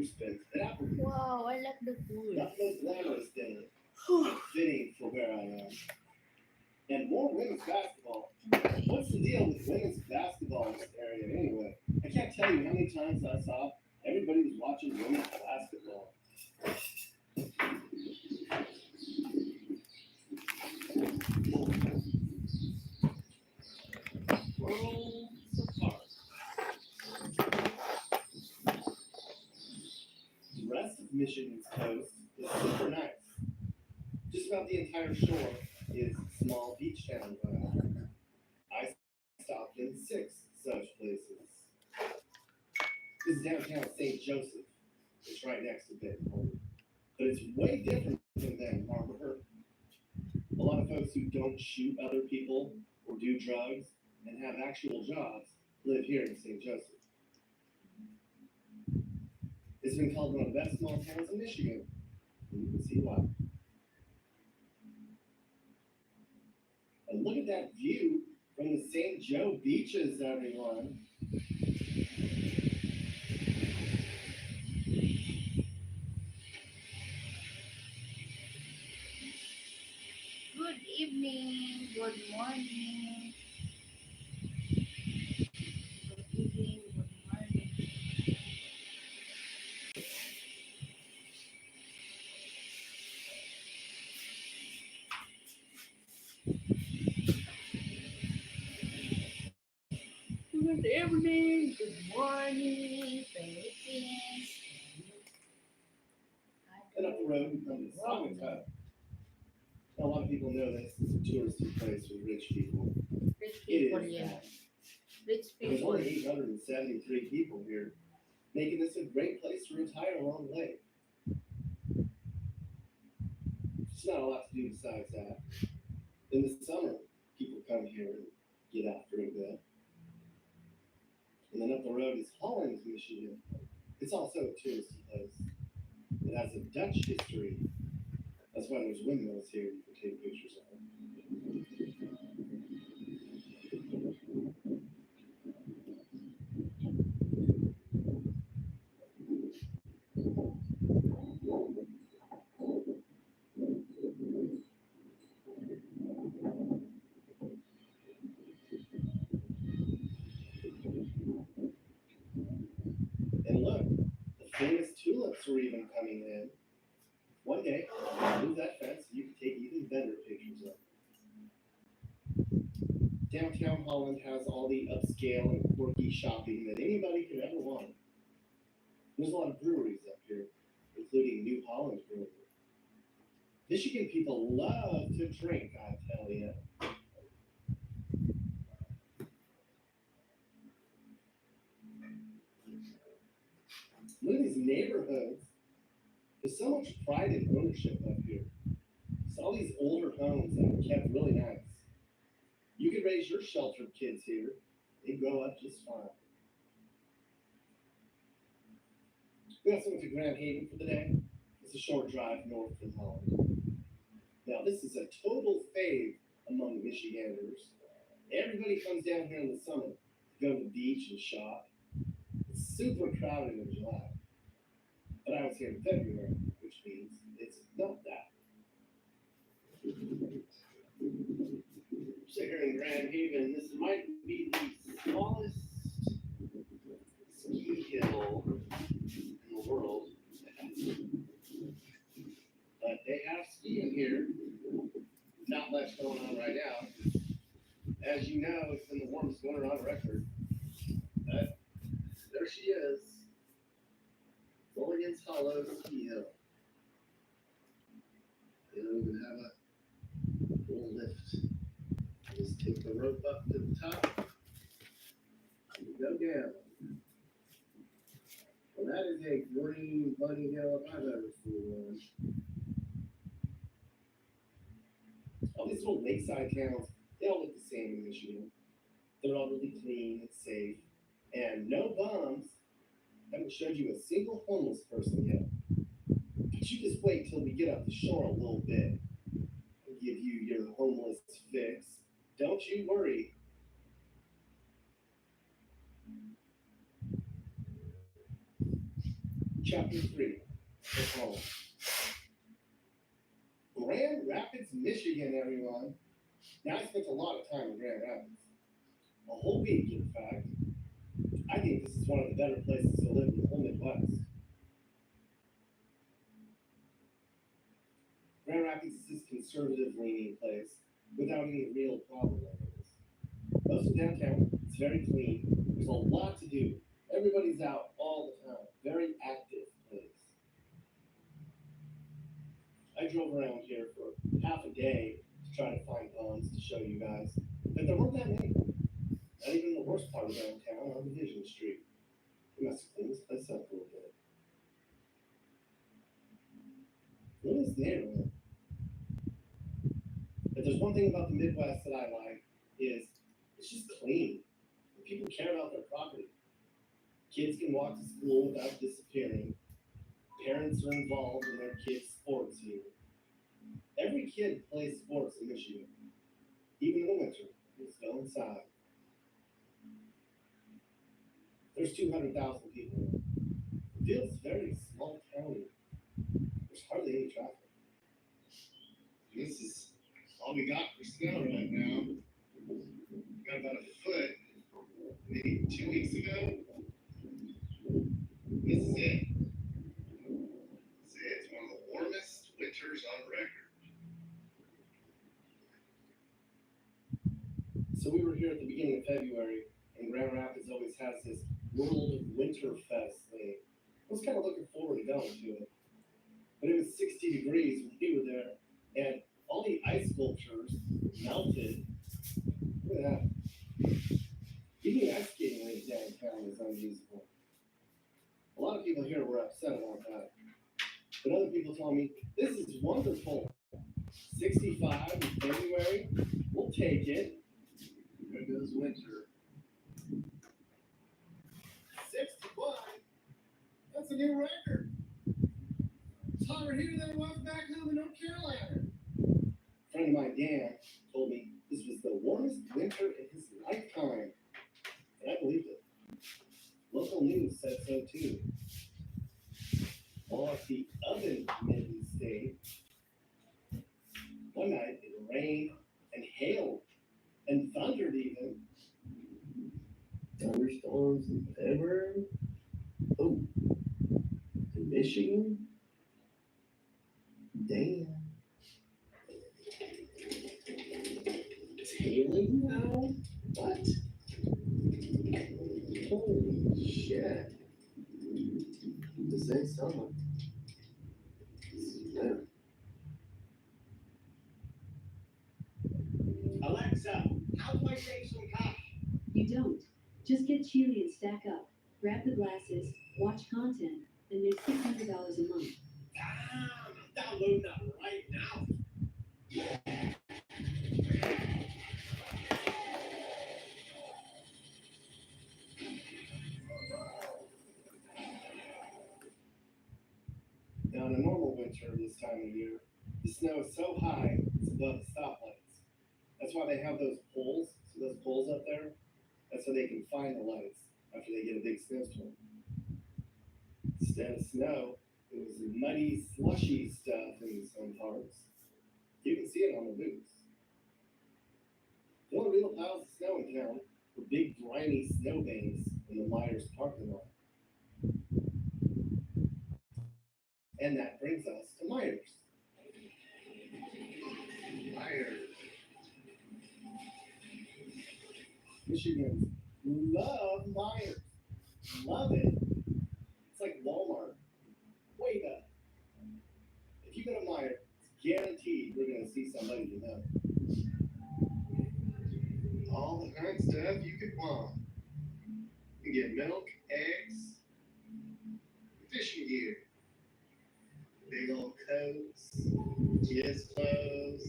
spent at Apple. Wow, I like the food. Nothing more glamorous than fitting for where I am. And more women's basketball. What's the deal with women's basketball in this area anyway? I can't tell you how many times I saw everybody was watching women's basketball. Worlds apart. The rest of Michigan's coast is super nice. Just about the entire shore is small beach towns. I stopped in 6 such places. This is downtown St. Joseph. It's right next to Benton, but it's way different than Harbor. A lot of folks who don't shoot other people or do drugs and have actual jobs live here in St. Joseph. It's been called one of the best small towns in Michigan, and you can see why. And look at that view from the St. Joe beaches, everyone. Good evening, good morning. Good evening, good morning. Good evening, good morning, Philippines. And up the road, we come to Saugatuck. A lot of people know this is a touristy place for rich people. Rich It people, is yeah. not. Rich There's people. only 873 people here, making this a great place to retire along the lake. There's not a lot to do besides that. In the summer, people come here and get after it a bit. And then up the road is Holland, Michigan. It's also a touristy place. It has a Dutch history. That's why there's windmills here you can take pictures of. And look, the famous tulips are even coming in. One day, move that fence and you can take even better pictures of it. Downtown Holland has all the upscale and quirky shopping that anybody could ever want. There's a lot of breweries up here, including New Holland Brewery. Michigan people love to drink, I tell you. Look at these neighborhoods. There's so much pride and ownership up here. It's all these older homes that are kept really nice. You could raise your sheltered kids here. They grow up just fine. We also went to Grand Haven for the day. It's a short drive north from Holland. Now, this is a total fave among Michiganders. Everybody comes down here in the summer to go to the beach and shop. It's super crowded in July. But I was here in February, which means it's not that. So here in Grand Haven, this might be the smallest ski hill in the world. But they have skiing here. Not much going on right now. As you know, it's been the warmest winter on record. But there she is. Mulligan's Hollow Ski Hill. They don't even have a little lift. Just take the rope up to the top and go down. Well, that is a green bunny hill if I've ever seen one. All these little lakeside towns, they all look the same in Michigan. They're all really clean and safe. And no bums. Haven't showed you a single homeless person yet. But you just wait till we get up the shore a little bit. I'll give you your homeless fix. Don't you worry. Chapter 3, The Home. Grand Rapids, Michigan, everyone. Now, I spent a lot of time in Grand Rapids. A whole week, in fact. I think this is one of the better places to live in the whole Midwest. Grand Rapids is this conservative-leaning place without any real problem areas. Most of downtown, it's very clean. There's a lot to do. Everybody's out all the time. Very active place. I drove around here for half a day to try to find ponds to show you guys, but there weren't that many. Not even the worst part of downtown on Division Street. We must have cleaned this place up a little bit. What is neighborhood? If there's one thing about the Midwest that I like, is it's just clean. People care about their property. Kids can walk to school without disappearing. Parents are involved in their kids' sports here. Every kid plays sports in Michigan. Even in the winter, it's go inside. There's 200,000 people. It feels very small county. There's hardly any traffic. This is all we got for snow right now. We got about a foot, maybe 2 weeks ago. This is it. It's one of the warmest winters on record. So we were here at the beginning of February, and Grand Rapids always has this World Winter Fest thing. I was kind of looking forward to going to it. But it was 60 degrees when we were there, and all the ice sculptures melted. Look at that. Even the ice skating rink downtown is unusable. A lot of people here were upset about that. But other people told me, this is wonderful. 65 in February, we'll take it. There goes winter. 61? That's a new record. It's hotter here than it was back home in North Carolina. A friend of mine, Dan, told me this was the warmest winter in his lifetime. And I believed it. Local news said so too. While at the oven-midden state, one night it rained and hailed and thundered even. Thunderstorms in February? Oh, in Michigan? Damn. It's hailing now? What? Holy shit. To say something. Alexa, how do I save some cash? You don't. Just get cheery and stack up. Grab the glasses, watch content, and make $600 a month. Damn, I'm downloading that right now. Now, in a normal winter this time of year, the snow is so high it's above the stoplights. That's why they have those poles. See those poles up there? That's so they can find the lights after they get a big snowstorm. Instead of snow, it was muddy, slushy stuff in some parts. You can see it on the news. The only real piles of snow in town were big, grimy snowbanks in the Meijer's parking lot. And that brings us to Meijer's. Meijer. Michigans love Meijer's. Love it. It's like Walmart. Way better. If you go to Meijer, it's guaranteed we're going to see somebody you know. All the kind of stuff you could want. You can get milk, eggs, fishing gear, big old coats, kids' clothes,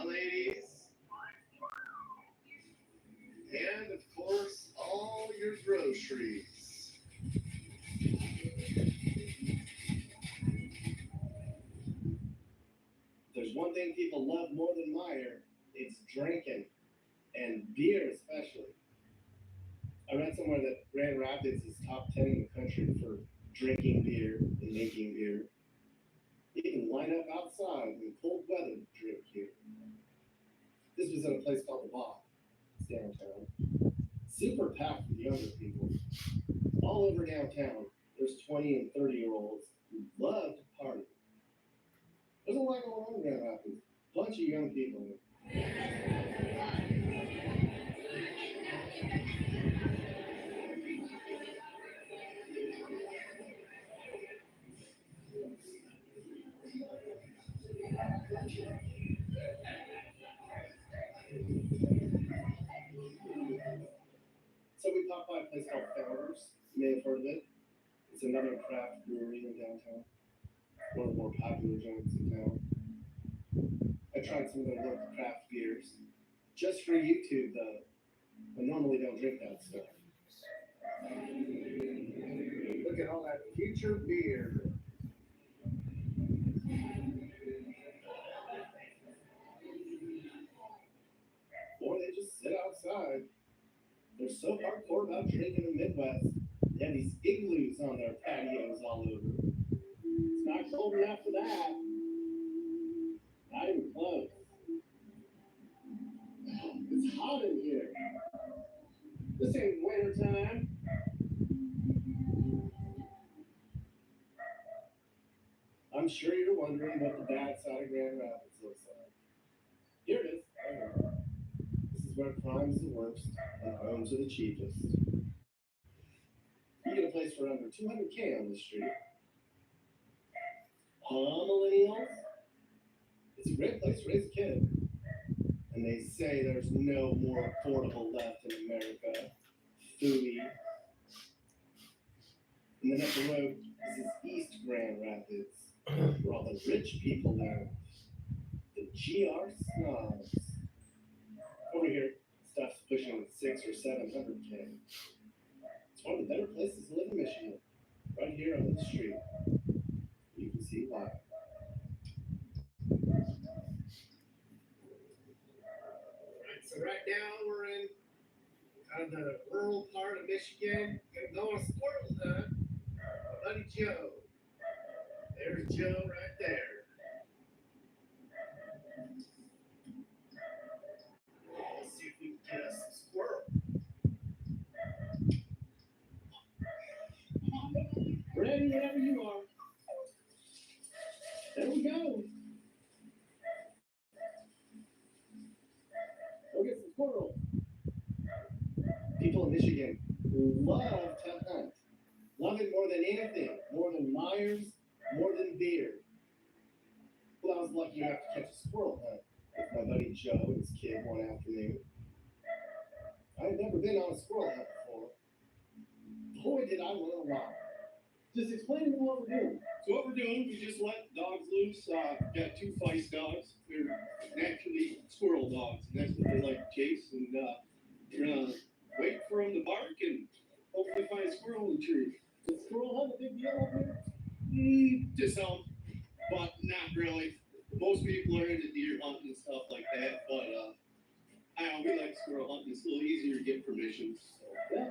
ladies, and of course, all your groceries. There's one thing people love more than Meijer, it's drinking, and beer especially. I read somewhere that Grand Rapids is top 10 in the country for drinking beer and making beer. You can line up outside in cold weather to drink here. This was at a place called the Bob. It's downtown. Super packed with younger people. All over downtown, there's 20 and 30-year-olds who love to party. There's a lot going on in Grand Rapids. Bunch of young people. So we popped by a place called Founders. You may have heard of it. It's another craft brewery in downtown. One of the more popular joints in town. I tried some of their local craft beers. Just for YouTube, though. I normally don't drink that stuff. Look at all that future beer. Or they just sit outside. They're so hardcore about drinking in the Midwest. They have these igloos on their patios all over. It's not cold enough for that. Not even close. It's hot in here. This ain't winter time. I'm sure you're wondering what the bad side of Grand Rapids looks like. Here it is. This is where crime is the worst and homes are the cheapest. You get a place for under $200K on the street. Millennials? It's a great place to raise a kid. And they say there's no more affordable left in America. Foodie. And then up the road, this is East Grand Rapids, where all the rich people live. The GR snobs. Over here, stuff's pushing 600 or 700K. It's one of the better places to live in Michigan. Right here on the street. You can see why. Alright, so right now we're in kind of the rural part of Michigan. Gonna go on a squirrel hunt. My buddy Joe. There's Joe right there. Let's see if we can get us some squirrel. Ready whenever you are. There we go. Go get some squirrel. People in Michigan love to hunt. Love it more than anything. More than Meijer's, more than beer. Well, I was lucky enough to catch a squirrel hunt with my buddy Joe and his kid one afternoon. I had never been on a squirrel hunt before. Boy, did I learn a lot. Just explain to me what we're doing. So what we're doing, we just let dogs loose. Got 2 feist dogs. They're naturally squirrel dogs, and that's what they like to chase. And we're gonna wait for them to bark and hopefully find a squirrel in the tree. Is squirrel hunt a big deal over here? To some, but not really. Most people are into deer hunting and stuff like that, but I don't know, we like squirrel hunting. It's a little easier to get permission. So. Yeah.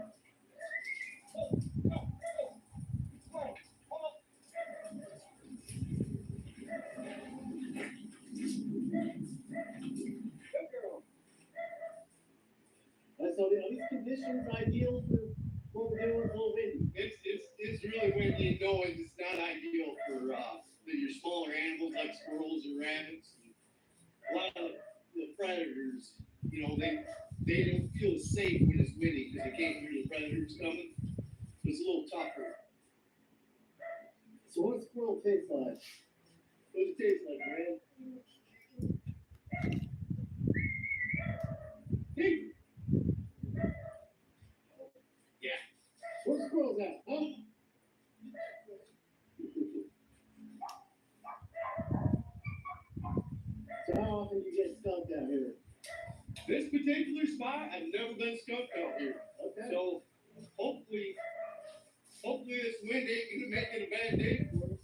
So are these conditions ideal for what we're doing? A little windy. It's really windy and going. It's not ideal for your smaller animals like squirrels and rabbits. And a lot of the predators, you know, they don't feel safe when it's windy because they can't hear the predators coming. So it's a little tougher. So what does squirrel taste like? What does it taste like, man? Hey. Yeah. Where's squirrels at? Huh? So how often do you get skunked out here? This particular spot, I've never been skunked out here. Okay. So hopefully this wind ain't gonna make it a bad day for us.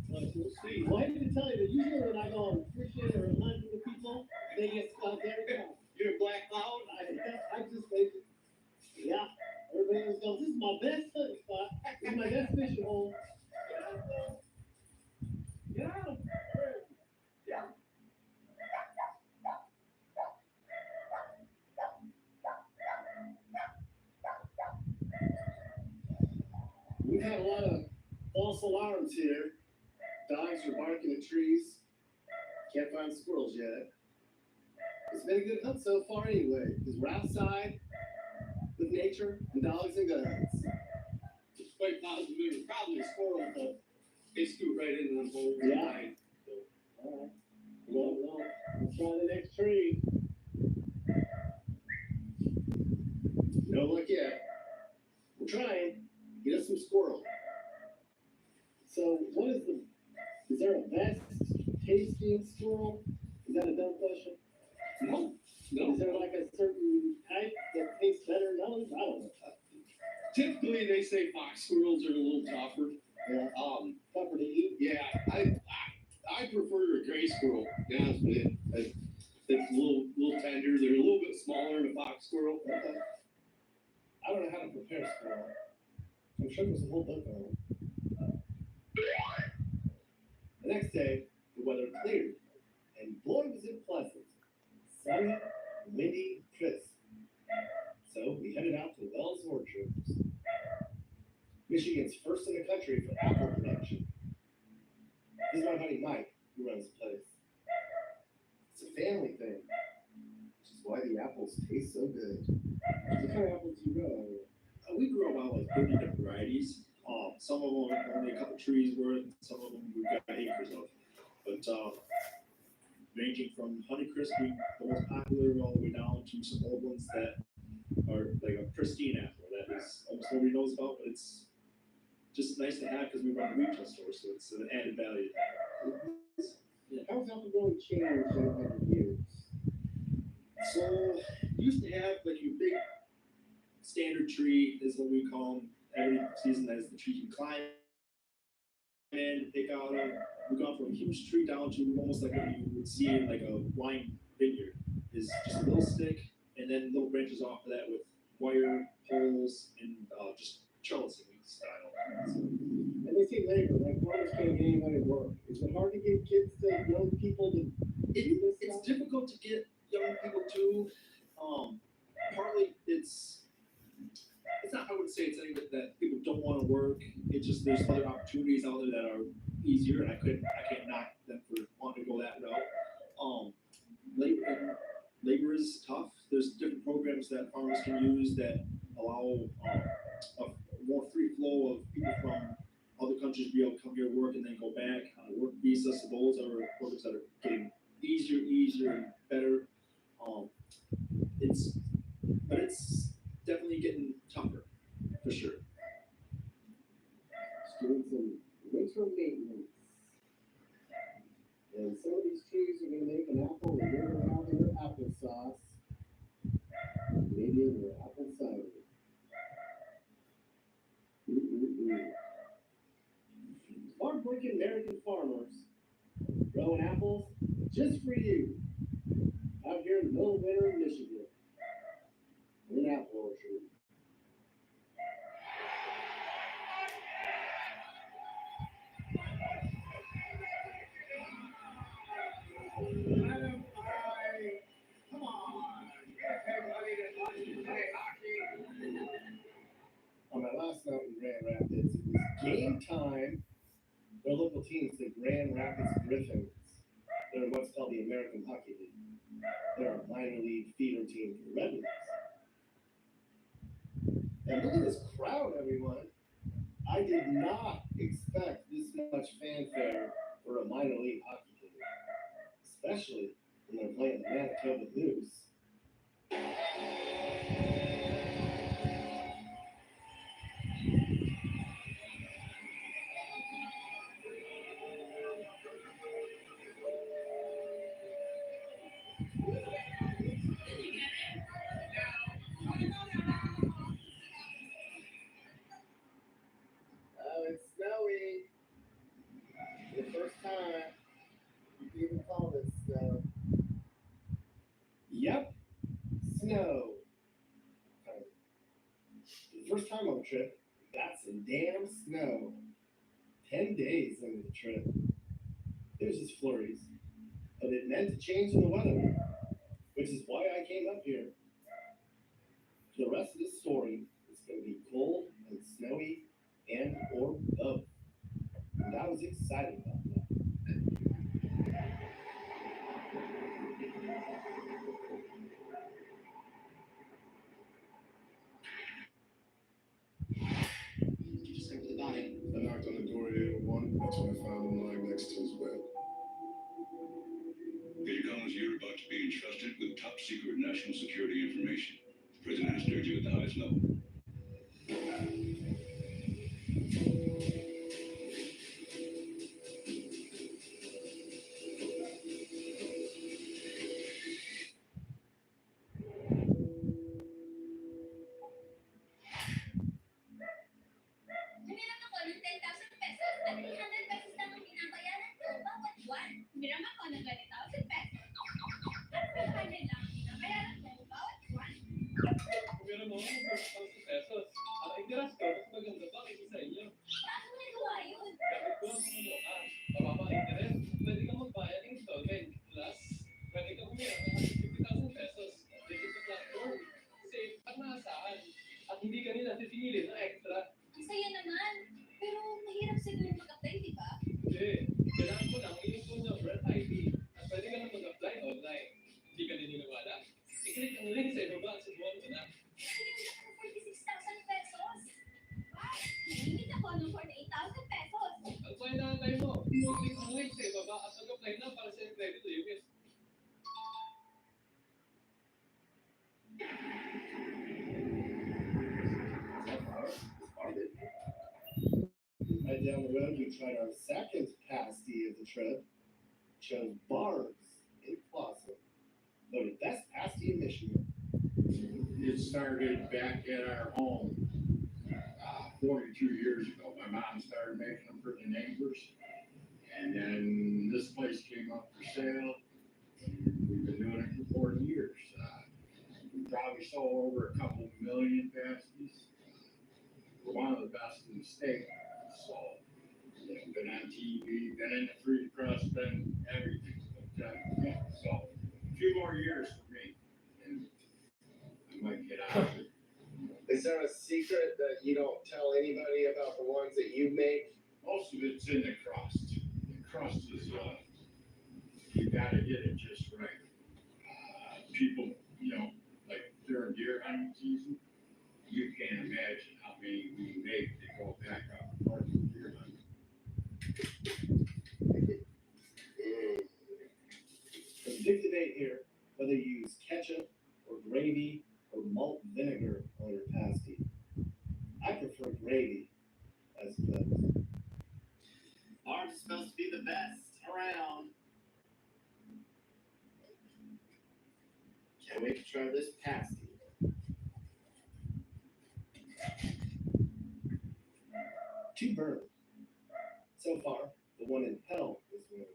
But we'll see. Well, I have to tell you that usually when I go on fishing or hunting with people, they get skunked every time. You're a black cloud. I just basically, yeah. this is my best hunting spot. This is my best fishing hole. Get out. We've had a lot of false alarms here. Dogs are barking at trees. Can't find squirrels yet. It's been a good hunt so far anyway, because we're outside with nature and dogs and guns. It's quite positive. There's probably a squirrel, but they scoot right into them holes. Yeah. Alright. Well, let's try the next tree. No luck yet. We're trying. Get us some squirrel. So, is there a best tasting squirrel? Is that a dumb question? No. Is there like a certain type that tastes better than others? I don't know. Typically, they say fox squirrels are a little tougher. Yeah. Tougher to eat. Yeah. I prefer a gray squirrel. To be honest with you. It's a little tender. They're a little bit smaller than a fox squirrel. Okay. I don't know how to prepare squirrel. I'm sure there's a whole book on it. The next day, the weather cleared, and boy was it pleasant. Sunny, windy, crisp. So we headed out to Wells Orchards, Michigan's first in the country for apple production. This is my buddy Mike, who runs the place. It's a family thing, which is why the apples taste so good. What kind of apples do you grow? We grow about like 30 different varieties. Some of them only a couple trees worth, some of them we've got acres of. But ranging from Honeycrisp being the most popular all the way down to some old ones that are like a pristine apple that is almost nobody knows about, but it's just nice to have because we run a retail store, so it's an added value. Yeah. How's apple growing changed over the years? So used to have like your big standard tree is what we call them. Every season as the tree can climb and pick out of. We've gone from a huge tree down to almost like what you would see in like a wine vineyard. Is just a little stick and then little branches off of that with wire poles and just trellising style. And they say labor, like farmers can't get anybody to work. Is it hard to get kids to young people to do this? It's difficult to get young people to. Partly it's not, I would say it's anything that people don't want to work. It's just there's other opportunities out there that are easier, and I can't knock them for wanting to go that route. Labor is tough. There's different programs that farmers can use that allow a more free flow of people from other countries to be able to come here work and then go back on a work visa. So those are programs that are getting easier and better. It's definitely getting tougher, for sure. Just doing some winter maintenance. And some of these trees are going to make an apple and they're going to have their applesauce. Maybe in their apple cider. Hard-working American farmers growing apples just for you. Out here in the middle of winter in Michigan. An apple orchard. Come on. Everybody that wants to play hockey. On my last night in Grand Rapids, it was game time. Their local teams, the Grand Rapids Griffins. They're what's called the American Hockey League. They're a minor league feeder team for the Red Wings. And look at this crowd, everyone. I did not expect this much fanfare for a minor league hockey team, especially when they're playing the Manitoba Moose. Oh, it's snowy. The first time you can even call this snow. Yep, snow. road trip, got some damn snow. 10 days into the trip. It was just flurries, but it meant a change in the weather, which is why I came up here. For the rest of this story, it's going to be cold and snowy and or both. And I was excited about that. Just over the body. I knocked on the door at 801. That's when I found him lying next to his bed. Major Collins, you're about to be entrusted with top secret national security information. The president has cleared you at the highest level. Humiram ako ng 10,000 pesos at 300 pesos lang ang binabayaran ko bawat buwan. Humiram ako ng 20,000 pesos at 300 lang ang binabayaran ko bawat buwan. Pero mo, 1,000 pesos. Ang interest ko, mas maganda pa kaysa sa inyo. Paano mo nagawa yun? Dapat ko ang kumuha ka. Mababa ang interest. Pwede kang magbayad ng installment. Plus, pwede kang humiram ng 150,000 pesos. Digital platform. Safe at maasahan. At hindi ka nila sisingilin ng extra. Masaya naman. Pero mahirap siguro mag-apply, di ba? Hindi. Kailangan mo lang yung phone number at ID. At pwede ka na mag-apply online. Hindi ka naniniwala? I-click ang link sa ibaba at subuhan mo na. Nangingi ako ng 46,000 pesos. Wow! Nangingi ako ng 48,000 pesos. Ang pahinahantay mo, i-click ang link sa ibaba at mag-apply na para sa iyong credit limit. Right down the road, we tried our second pasty of the trip. Chose Barb's in Plaza. Voted best pasty in Michigan. It started back at our home 42 years ago. My mom started making them for the neighbors. And then this place came up for sale. And we've been doing it for 40 years. We probably sold over a couple million pasties. We're one of the best in the state. So, you know, been on TV, been in the Free Press, been everything. But, yeah, so, a few more years for me. And I might get out of it. Is there a secret that you don't tell anybody about the ones that you make? Most of it's in the crust. The crust is, you gotta get it just right. People, you know, like during deer hunting season, you can't imagine how many we make that go back up north of deer hunting. There's a big debate here whether you use ketchup or gravy or malt vinegar on your pasty. I prefer gravy as good. Ours is supposed to be the best around. Can't wait to try this pasty. Two birds. So far, the one in hell is winning.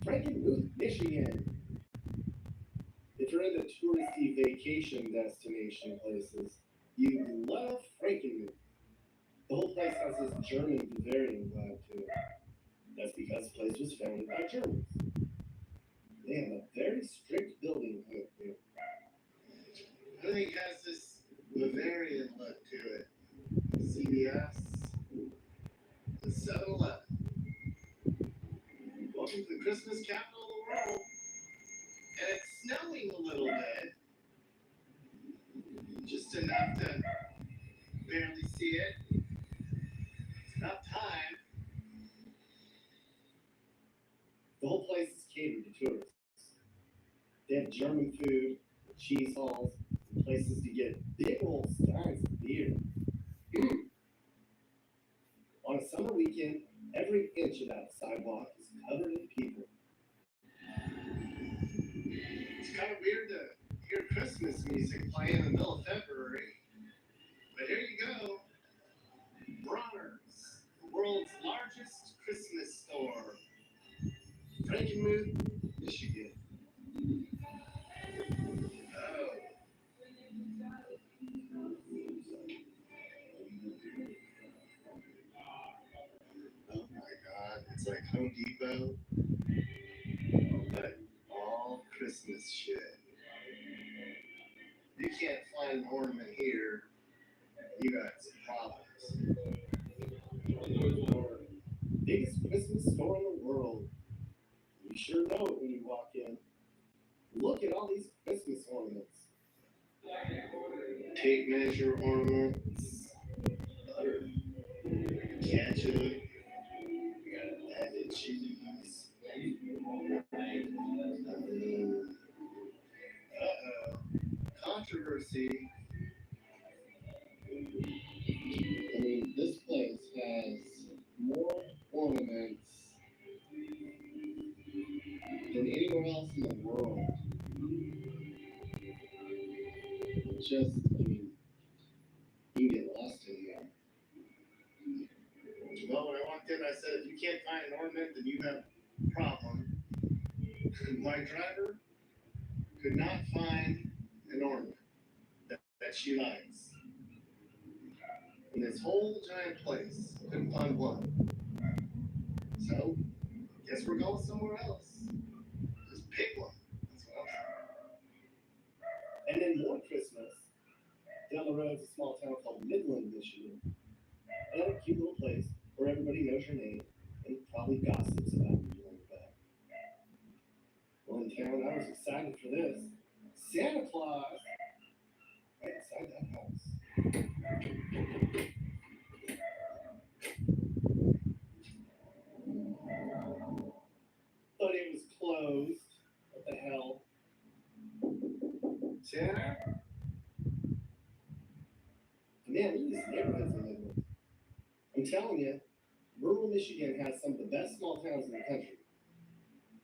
Frankenmuth, Michigan. If you're into touristy vacation destination places, you love Frankenmuth. The whole place has this German Bavarian vibe to it. That's because the place was founded by Germans. They have a very strict building code here. Everything has this Bavarian look to it. CBS, the 7-Eleven. Welcome to the Christmas capital of the world. And it's snowing a little bit. Just enough to barely see it. It's about time. The whole place is catered to tourists. They have German food, cheese halls, and places to get big old steins of beer. On a summer weekend, every inch of that sidewalk is covered in people. It's kind of weird to hear Christmas music playing in the middle of February. But here you go. Bronner's, the world's largest Christmas store. Frankenmuth, Michigan. Oh, Oh my God, it's like Home Depot, but all Christmas shit. You can't find an ornament here, you got some problems. Biggest Christmas store in the world. You sure know it when you walk in. Look at all these Christmas ornaments. Tape measure ornaments, butter, ketchup, we got added cheese. Controversy. I mean, this place has more ornaments than anywhere else in the world. Just, I mean, you can get lost in here. Well, when I walked in, I said, if you can't find an ornament, then you have a problem. My driver could not find an ornament that she likes. In this whole giant place, couldn't find one. So, guess we're going somewhere else. Just pick one. That's what I'm saying. And then more Christmas. Down the road is a small town called Midland, Michigan. Another cute little place where everybody knows your name and probably gossips about you like that. Well, in town, I was excited for this. Santa Claus! Right inside that house. But it was closed. What the hell? Santa? Man, look at these neighborhoods in Midland. I'm telling you, rural Michigan has some of the best small towns in the country.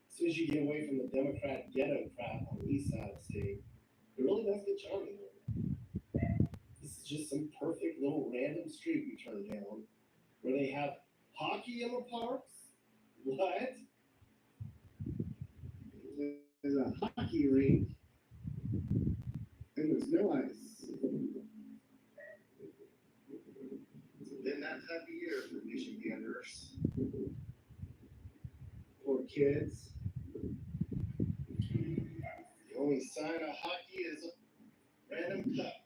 As soon as you get away from the Democrat ghetto crap on the east side of the state, it really does get charming there. This is just some perfect little random street we turned down where they have hockey in the parks. What? There's a hockey rink and there's no ice. It's been that type of year for Michiganders. Poor kids. The only sign of hockey is a random puck.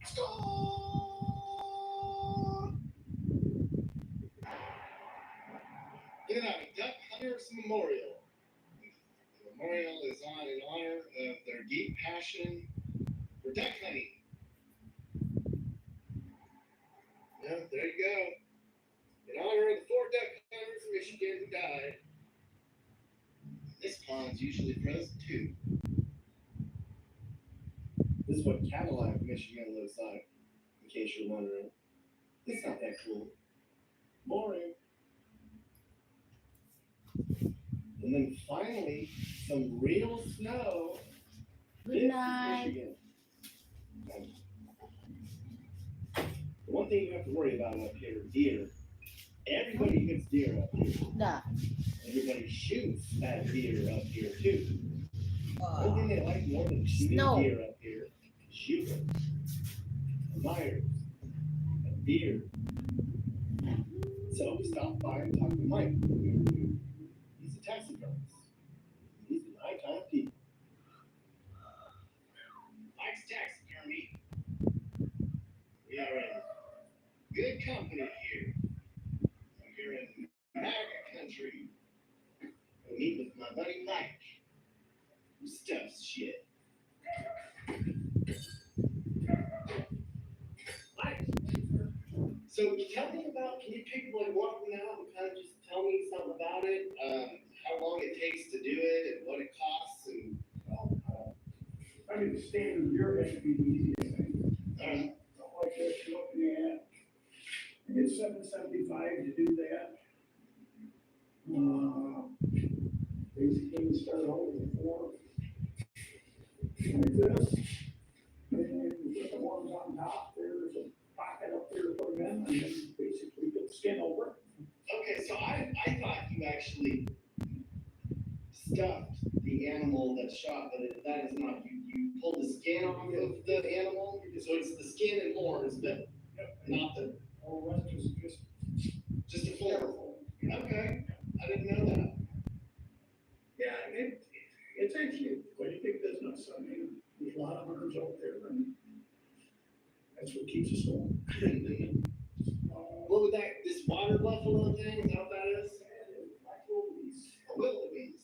Score! Get out, Duck Hunters Memorial. The memorial is on in honor of their deep passion for duck hunting. Yeah, there you go. In honor of the 4 duck hunters in Michigan who died. This pond's usually frozen too. This is what Cadillac, Michigan looks like, in case you're wondering. It's not that cool. Boring. And then finally, some real snow. Good night. Michigan. The one thing you have to worry about up here, deer. Everybody gets deer up here. Da. Everybody shoots at deer up here too. One thing they like more than shooting Snow. deer up here, shooting. Meijer. And beer. So we stopped by and talked to Mike. He's a taxidermist. He's an icon people. Mike's taxidermy. We are in good company here. Here in Meijer country. I meet with my buddy Mike, who stuffs shit. Mike. So can you pick like one of them out and kind of just tell me something about it? How long it takes to do it and what it costs and I mean, the standard of your recipe is the easiest thing. Something like this, you're looking at, it's $7.75 to do that. Basically, we start over with 4 like this. And you put the ones on top, there's a pocket up there to put them in, and then basically put the skin over it. okay, so I thought you actually stuffed the animal that's shot, but that is not, you pull the skin off of the animal, so it's the skin and horns, but not the, All that's just a form. Okay, I didn't know that. yeah, it's actually quite a big business. I mean, there's a lot of hunters out there and that's what keeps us going. What would that, this water buffalo thing, is that what that is? A wildebeest.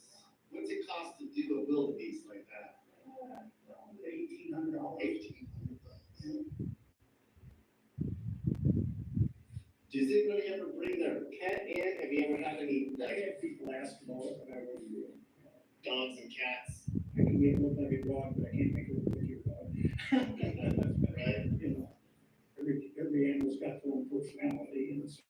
What's it cost to do a wildebeest like that? $1,800. $1,800. Does anybody ever bring their pet in? Have you ever had any, I like, had people ask about it, but I wouldn't do it. dogs and cats? I can make it look like a dog, but I can't make it look like your dog. Right. You know, every animal's got their own personality and so.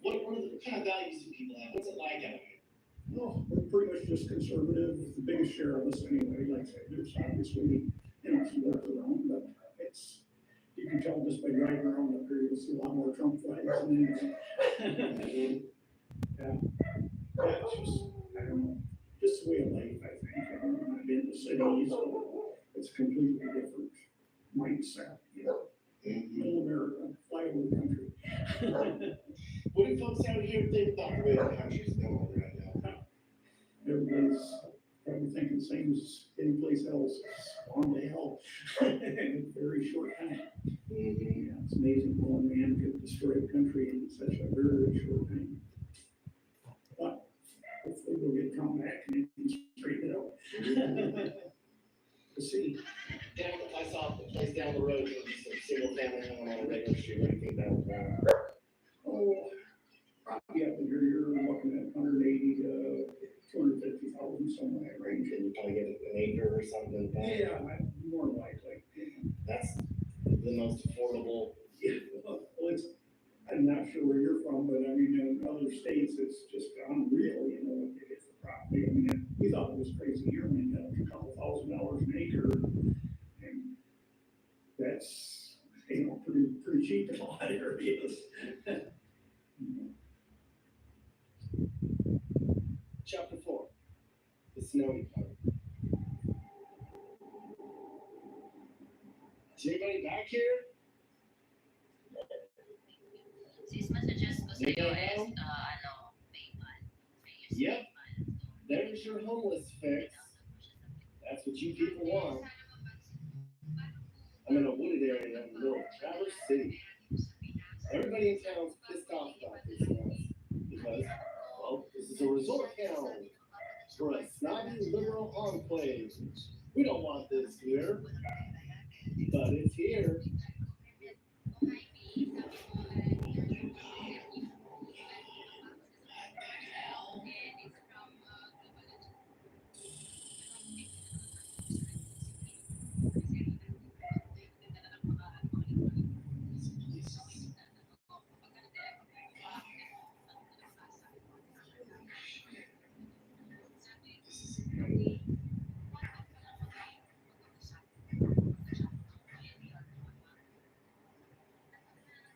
What kind of values do people have? What's it like out here? No, we're pretty much just conservative, the biggest share of us anyway, like I said, there's obviously, some work around, but it's, you can tell just by driving around up here, you'll see a lot more Trump flags than anything. Yeah, it's just, I don't know, just the way of life, I think, I've been to cities, so it's a completely different mindset, Middle America, flyover country. What do folks out here think about the way the country's going right now? Everybody's probably thinking the same as any place else, it's on to hell in a very short time. Yeah, it's amazing how one man could destroy a country in such a very short time. But hopefully we'll get come back and straighten it out. We'll see. I saw the place down the road, some single family home on a regular street. What do you think that would Oh, probably up in here, you're looking at 180 to 250,000, somewhere in that range. And you probably get an acre or something like that? Yeah, more likely. That's the most affordable. Yeah, well, it's, I'm not sure where you're from, but I mean, in other states, it's just unreal, what they get for property. I mean, we thought it was crazy here, I mean, a couple $1,000s an acre, and that's, pretty cheap in a lot of areas. Chapter 4, the snowy part. Is anybody back here? Sis messages ko sa'yo is, Yep, there's your homeless fix. That's what you people want. I'm in a wooded area in the middle of Traverse City. Everybody in town's pissed off about this mess because, well, this is a resort town. We're a snobby liberal enclave. We don't want this here, but it's here.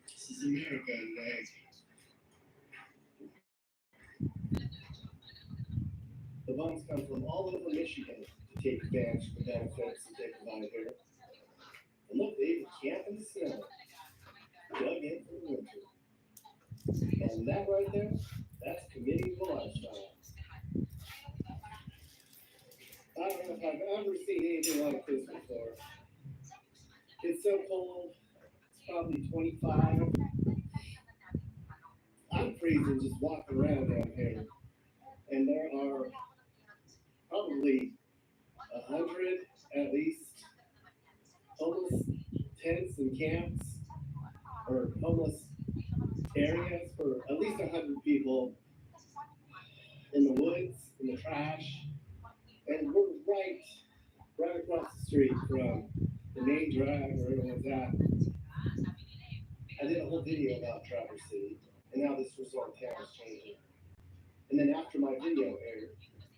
This is America today. The bums come from all over Michigan to take advantage of the benefits that they provide here. And look, they even camp in the snow, dug in for the winter. And that right there, that's committing the lifestyle. I don't know if I've ever seen anything like this before. It's so cold, it's probably 25. I'm freezing just walking around down here. And there are probably 100 at least homeless tents and camps or homeless areas for at least 100 people in the woods, in the trash. And we're right across the street from the main drag where everyone's at. I did a whole video about Traverse City, and now this resort town is changing. And then after my video aired,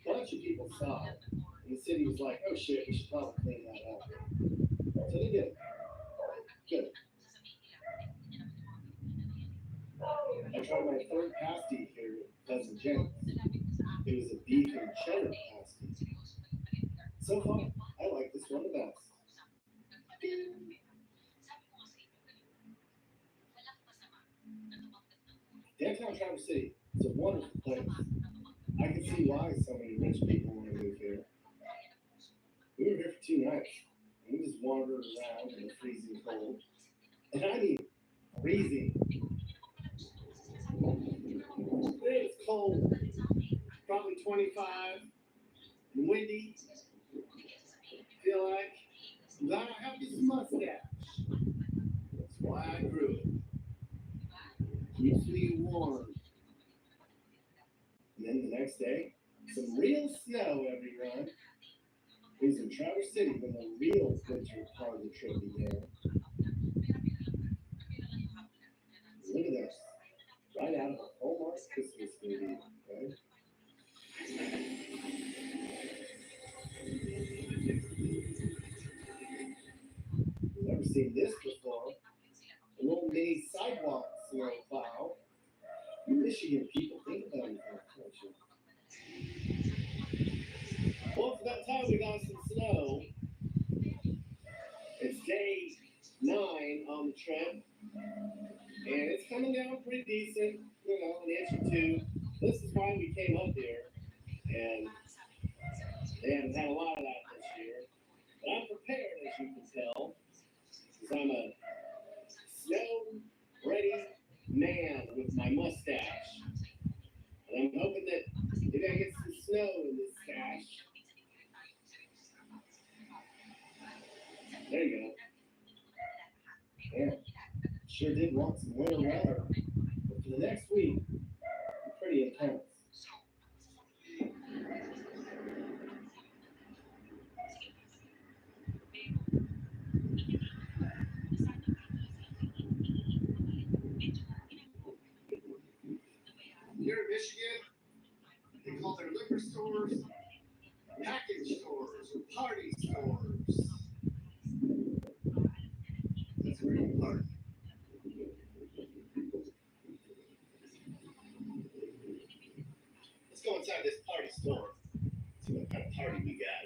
a bunch of people saw it, and the city was like, oh shit, we should probably clean that up. So they did. Good. I tried my third pasty here, Cousin Jim. It was a beef and cheddar pasty. So far, I like this one the best. Downtown Traverse City is a wonderful place. I can see why so many rich people want to move here. We were here for 2 nights, and we just wandered around in the freezing cold. And I mean, freezing. It was cold, probably 25, and windy. Feel like I'm glad I have this mustache. That's why I grew it. Keeps me warm. And then the next day, some real snow everyone. It was in Traverse City when the real winter part of the trip began. Look at this. Right out of a Hallmark Christmas movie, right? Never seen this before. A little mini sidewalk snow plow. Michigan people think about it, don't you? Well, for that time we got some snow. It's day 9 on the trip. And it's coming down pretty decent, you know, an inch or 2. This is why we came up here. And they haven't had a lot of that this year. But I'm prepared, as you can tell. Because I'm a snow-ready man with my mustache. And I'm hoping that maybe I get some snow in this stash. There you go. Yeah, sure did want some winter weather. But for the next week, I'm pretty intense. Here in Michigan, they call their liquor stores package stores or party stores. That's where you party. Let's go inside this party store. See what kind of party we got.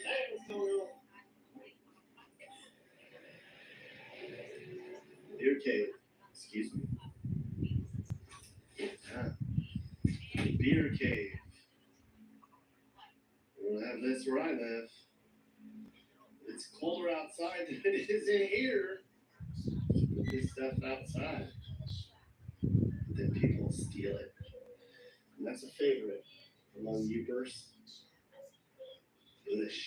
Hey, what's going on? Beer cave. Excuse me. Beer cave. We don't have this where I live. It's colder outside than it is in here. Put this stuff outside. Then people steal it. And that's a favorite among Ubers. Bush.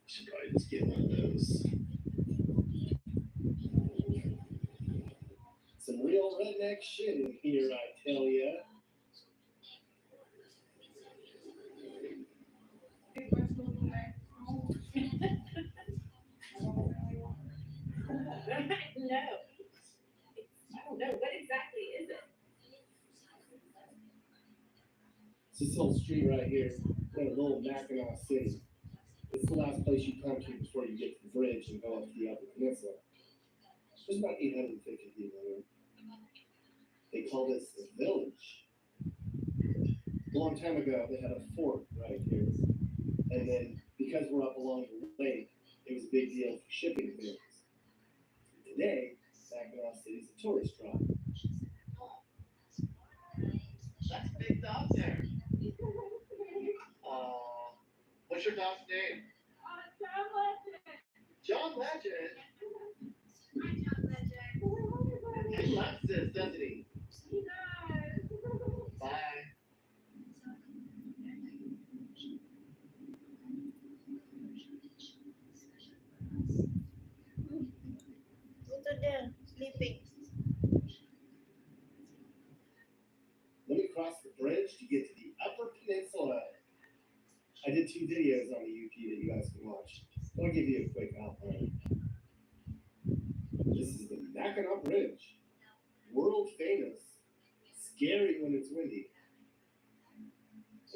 Should probably just get one of those. Some real redneck shit in here, I tell ya. No. I don't know. What exactly is it? It's this little street right here. We're in a little Mackinac City. It's the last place you come to before you get to the bridge and go up to the upper peninsula. There's about 850 people here. They call this the village. A long time ago, they had a fort right here. And then, because we're up along the lake, it was a big deal for shipping things. Today, Mackinac City's a tourist draw. That's a big dog there. What's your dog's name? John Legend. John Legend. He loves this, doesn't he? He does. Bye. What's there? Sleeping. Let me cross the bridge to get to the upper peninsula. I did 2 videos on the UP that you guys can watch. I'll give you a quick outline. This is the Mackinac Bridge. World famous. Scary when it's windy.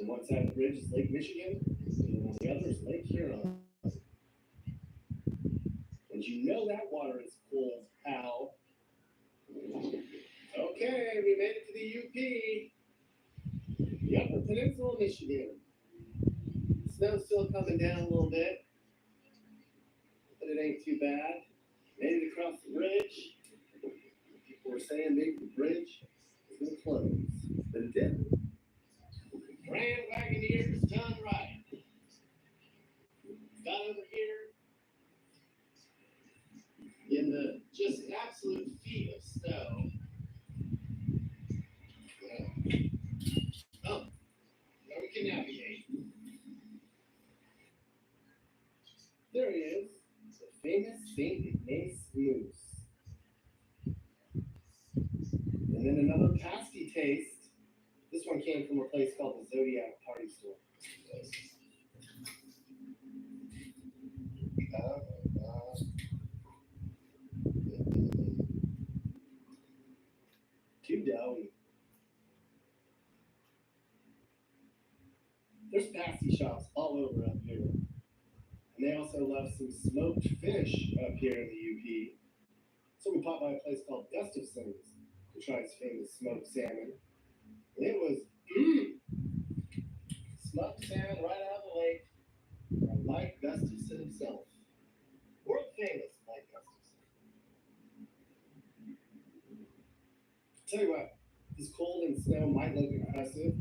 On one side of the bridge is Lake Michigan, and on the other is Lake Huron. And you know that water is cold, pal. Okay. Okay, we made it to the UP. The Upper Peninsula, Michigan. Snow's still coming down a little bit, but it ain't too bad. Made it across the bridge. People were saying maybe the bridge is gonna close, but it didn't. Grand Wagoneers done right. Got over here in the just absolute feet of snow. Oh, now we can navigate. There he is, the famous St. Ignace Moose. And then another pasty taste. This one came from a place called the Zodiac Party Store. Too doughy. There's pasty shops all over up here. And they also love some smoked fish up here in the UP. So we popped by a place called Gustafson's to try its famous smoked salmon. And it was smoked salmon right out of the lake from Mike Gustafson himself. World famous Mike Gustafson. Tell you what, this cold and snow might look impressive,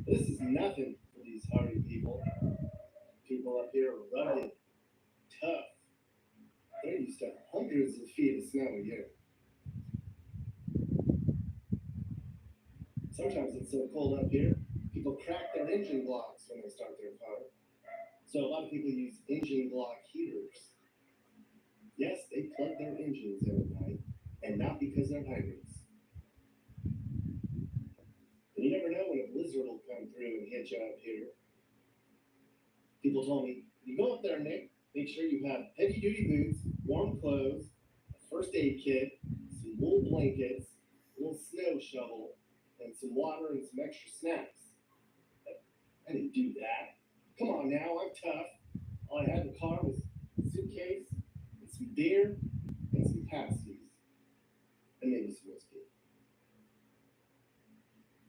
but this is nothing for these hardy people. People up here are rugged, tough. They're used to hundreds of feet of snow a year. Sometimes it's so cold up here, people crack their engine blocks when they start their car. So a lot of people use engine block heaters. Yes, they plug their engines in at night, and not because they're hybrids. And you never know when a blizzard will come through and hit you up here. People told me, you go up there, Nick, make sure you have heavy duty boots, warm clothes, a first aid kit, some wool blankets, a little snow shovel, and some water and some extra snacks. I didn't do that. Come on now, I'm tough. All I had in the car was a suitcase and some beer and some pasties. And maybe some whiskey.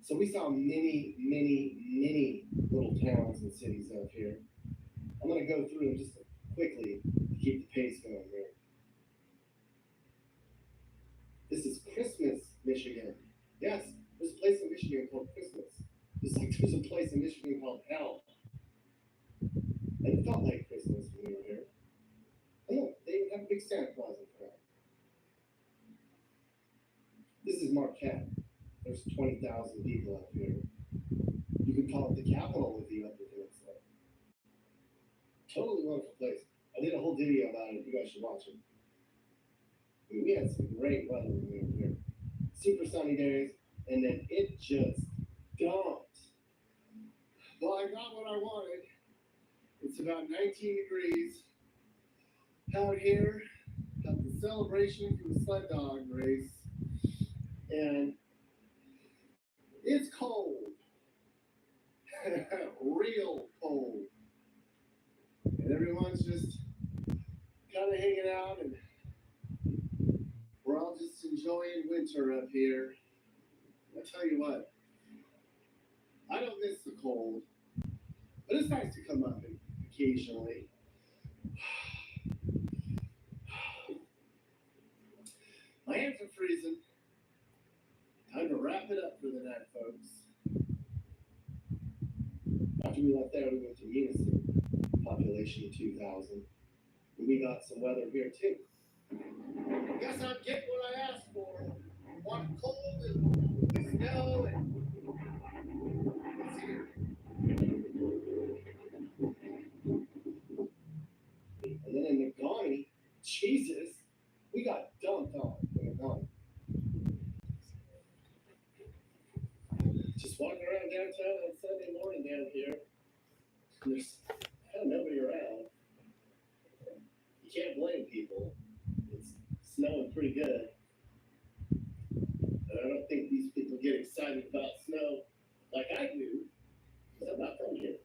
So we saw many, many, many little towns and cities up here. I'm gonna go through them just quickly to keep the pace going here. This is Christmas, Michigan. Yes, there's a place in Michigan called Christmas. Just like there's a place in Michigan called Hell. And it felt like Christmas when we were here. And look, they even have a big Santa Claus in front. This is Marquette. There's 20,000 people out here. You could call it the capital of the Upper Peninsula. Totally wonderful place. I did a whole video about it. You guys should watch it. I mean, we had some great weather when we were here. Super sunny days, and then it just dumped. Well, I got what I wanted. It's about 19 degrees out here at the celebration for the sled dog race. And it's cold. Real cold. And everyone's just kind of hanging out, and we're all just enjoying winter up here. I tell you what, I don't miss the cold, but it's nice to come up occasionally. My hands are freezing. Time to wrap it up for the night, folks. After we left there, we went to Unison, population of 2,000. And we got some weather here too. Guess I'm getting what I asked for. Want cold and snow and it's here. And then in Nagani, Jesus, we got dumped on in Nagani. Just walking around downtown on Sunday morning down here, and there's kind of nobody around. You can't blame people. It's snowing pretty good. And I don't think these people get excited about snow like I do, because I'm not from here.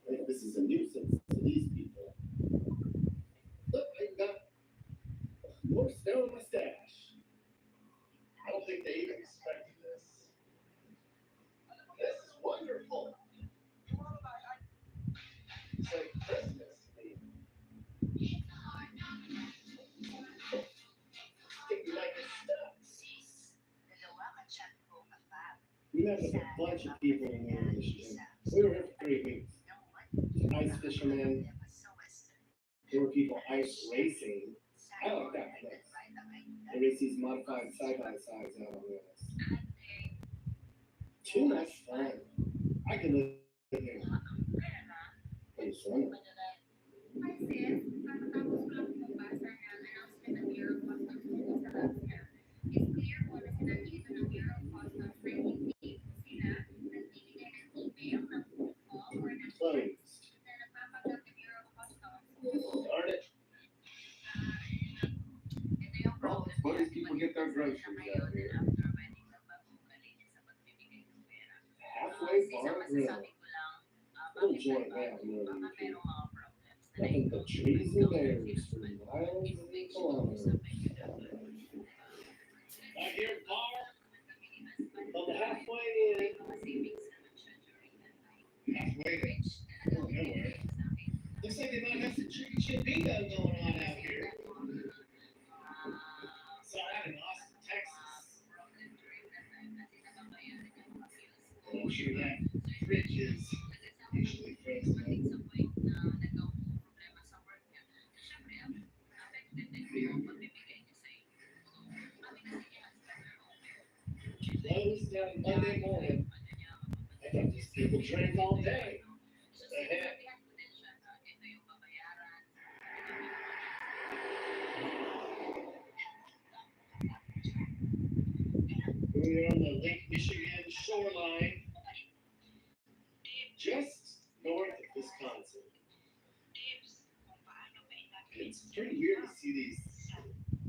I think this is a nuisance to these people. Look, I've got more snow in my stash. I don't think they even We met with a bunch of people in Northern Michigan. We were here for 3 weeks. Ice fishermen. There were people ice racing. I like that place. They race these modified side-by-sides out on the ice. Too much fun. I could live here. Pretty summer. Closed. Darn it. Well, where these people get their groceries out here? Halfway bar grill. Little joint there in Northern Michigan. Nothing but trees and berries for miles and kilometers. I hear bar, on the halfway in. Halfway in, still nowhere. Looks like they might have some chicken chip bingo going on out here. Saw that in Austin, Texas. I'm sure that fridge is usually frozen. Closed on Monday morning. I thought these people drank all day. The heck? We're on the Lake Michigan shoreline, just north of Wisconsin. It's pretty weird to see these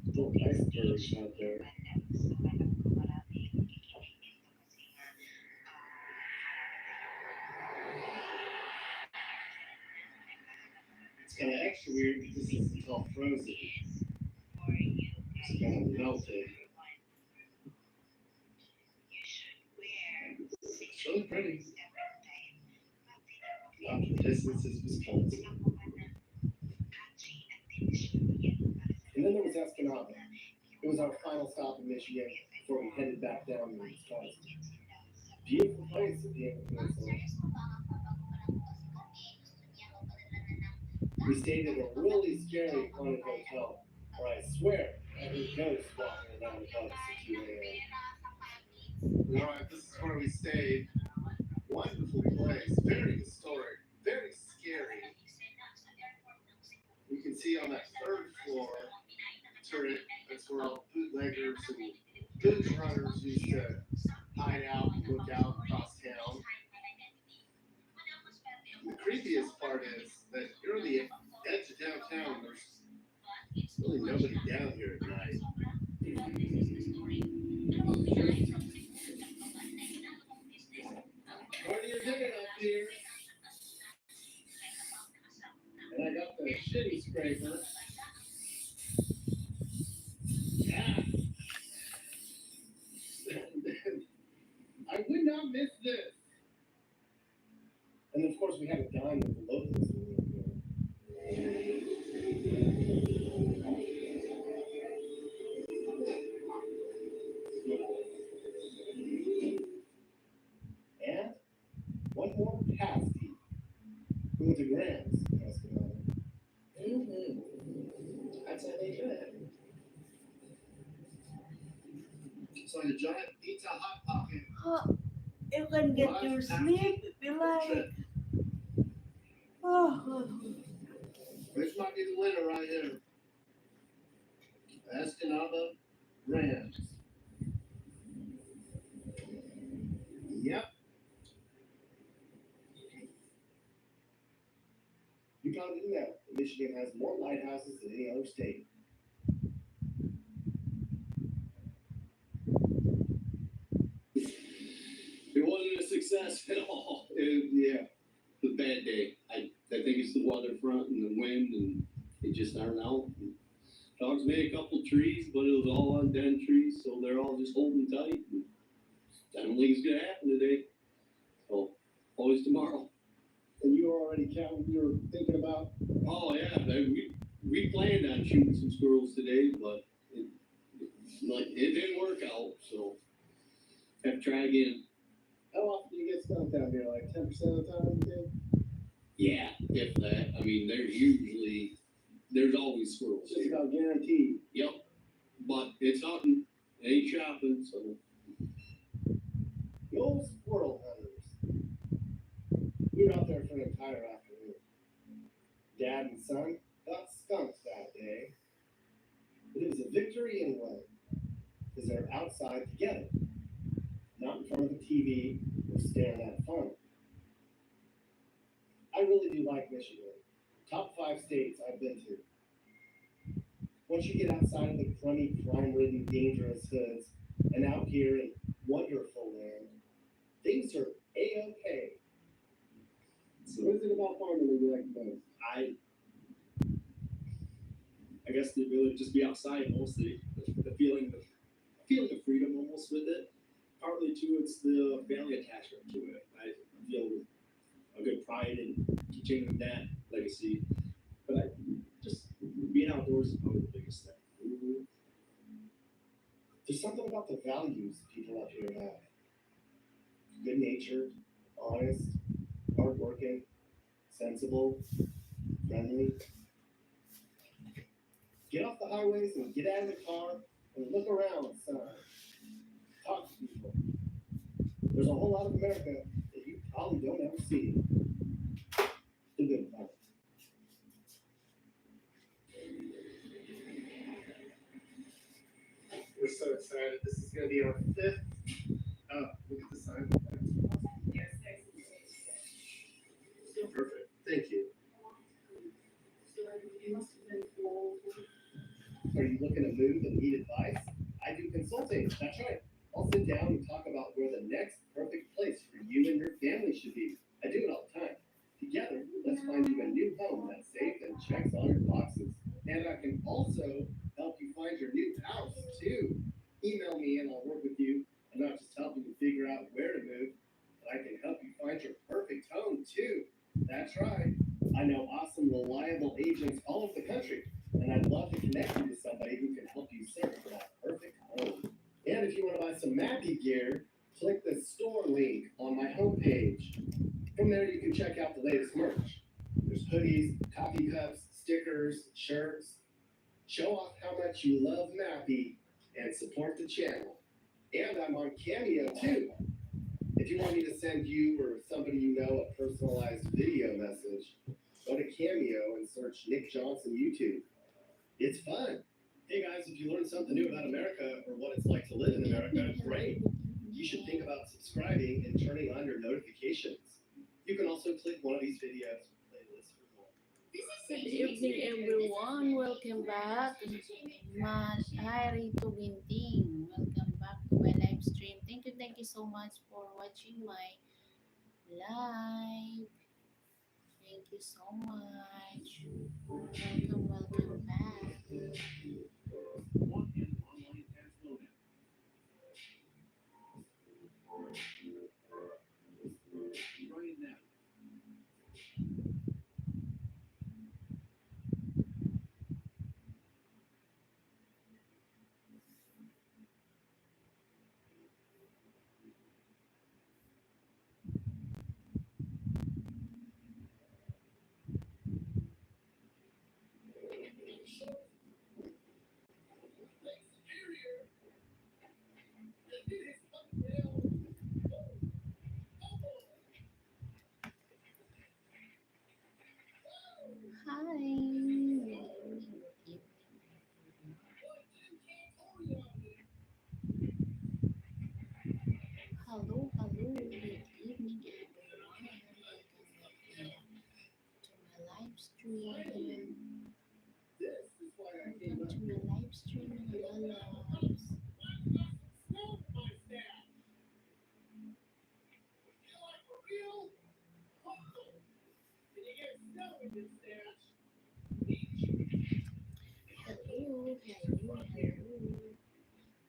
little icebergs out there. It's kind of extra weird because this is all frozen. It's kind of melted. It's really pretty. Off the distance is Wisconsin. And then there was Escanaba. It was our final stop in Michigan before we headed back down to Wisconsin. Beautiful place at the end of the peninsula. We stayed at a really scary haunted hotel, where I swear I heard ghosts walking around above us at 2 a.m. Alright, this is where we stayed. Wonderful place, very historic, very scary. You can see on that third floor turret, that's where all bootleggers and booze runners used to hide out and look out across town. The creepiest part is that you're on the edge of downtown, there's really nobody down here at night. What are you doing up here? And I got the shitty scraper. Yeah. I would not miss this. And of course, we had a dine with the locals when we were there. And one more pasty. We went to Grams. That's how they do it. It's like a giant pizza hot pocket. You can get your sleep if you like. Oh. This might be the winner right here. Escanaba Rams. Yep. You probably didn't know that Michigan has more lighthouses than any other state. It wasn't a success at all. Yeah, it was a bad day. I think it's the weather front and the wind, and it just aren't out. Dogs made a couple trees, but it was all on dead trees, so they're all just holding tight. And I don't think it's gonna happen today. So always tomorrow. And you were already counting, you were thinking about? Oh yeah, we planned on shooting some squirrels today, but it didn't work out. So have to try again. How often do you get stumped down here? Like 10% of the time, you think? Yeah, if that. I mean, there's always squirrels Just here. about guaranteed. Yep. But it's hunting, ain't shopping, so. The old squirrel hunters. We were out there for an entire afternoon. Dad and son got skunked that day. But it was a victory anyway, because they're outside together, not in front of the TV or staring at a phone. I really do like Michigan. Top 5 states I've been to. Once you get outside of the crummy, crime-ridden, dangerous hoods, and out here in wonderful land, things are A-okay. So what is it about farming that you like the most? I guess the ability to just be outside mostly, the feeling of freedom almost with it. Partly too, it's the family attachment to it. I feel a good pride in continuing that legacy. But just being outdoors is probably the biggest thing. There's something about the values people up here have. Good-natured, honest, hardworking, sensible, friendly. Get off the highways and get out of the car and look around, son. Talk to people. There's a whole lot of America that you probably don't ever see. The good part. We're so excited. This is going to be our 5th. Oh, look at the sign. Yes, Perfect. Thank you. Are you looking to move and need advice? I do consulting. That's right. I'll sit down and talk about where the next perfect place for you and your family should be. I do it all the time. Together, let's find you a new home that's safe and checks all your boxes. And I can also help you find your new house, too. Email me and I'll work with you. I'm not just helping you figure out where to move, but I can help you find your perfect home, too. That's right. I know awesome, reliable agents all over the country, and I'd love to connect you to somebody who can help you search for that perfect home. And if you want to buy some Mappy gear, click the store link on my homepage. From there, you can check out the latest merch. There's hoodies, coffee cups, stickers, shirts. Show off how much you love Mappy and support the channel. And I'm on Cameo, too. If you want me to send you or somebody you know a personalized video message, go to Cameo and search Nick Johnson YouTube. It's fun. Hey guys, if you learned something new about America or what it's like to live in America, great. You should think about subscribing and turning on your notifications. You can also click one of these videos or playlists for more. Good evening, everyone. Welcome back. Hi, to Ginting. Welcome back to my live stream. Thank you so much for watching my live. Thank you so much. Welcome back. Hello, good evening, everyone. Welcome back to my live stream. Welcome to my live stream, hello loves. Hello.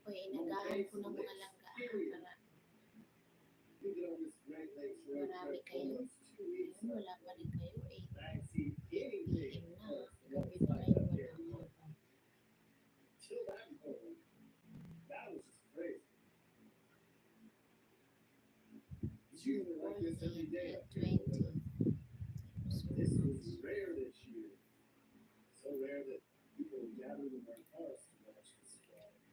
Uy, inagahan ko ng mga langgaan para marami kayo. Ayun, wala pa rin kayo. 8 PM na. Gabi pa kayo wala pa. like this every 14 day and up here. 20. This is rare this year. So rare that people gathered in their cars to watch this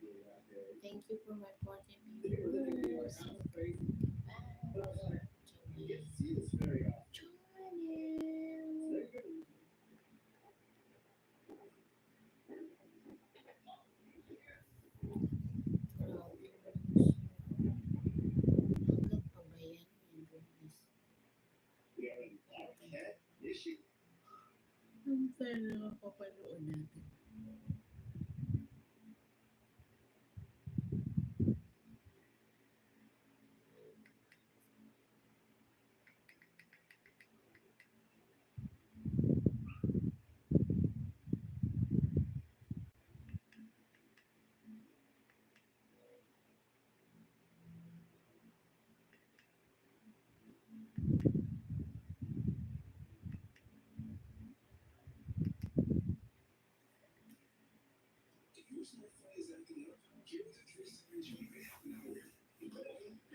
year out there. Thank you for my 14 They were living in like viewers. kind of crazy. But I was like, you get Johnny. to see this very often. Johnny. Very good. Hanggang pa ba yan? My goodness. We are in RAQUEL, Michigan. Ang sana mapapanood natin. If your smartphone is acting up, here is a 3-second you may have an hour. Your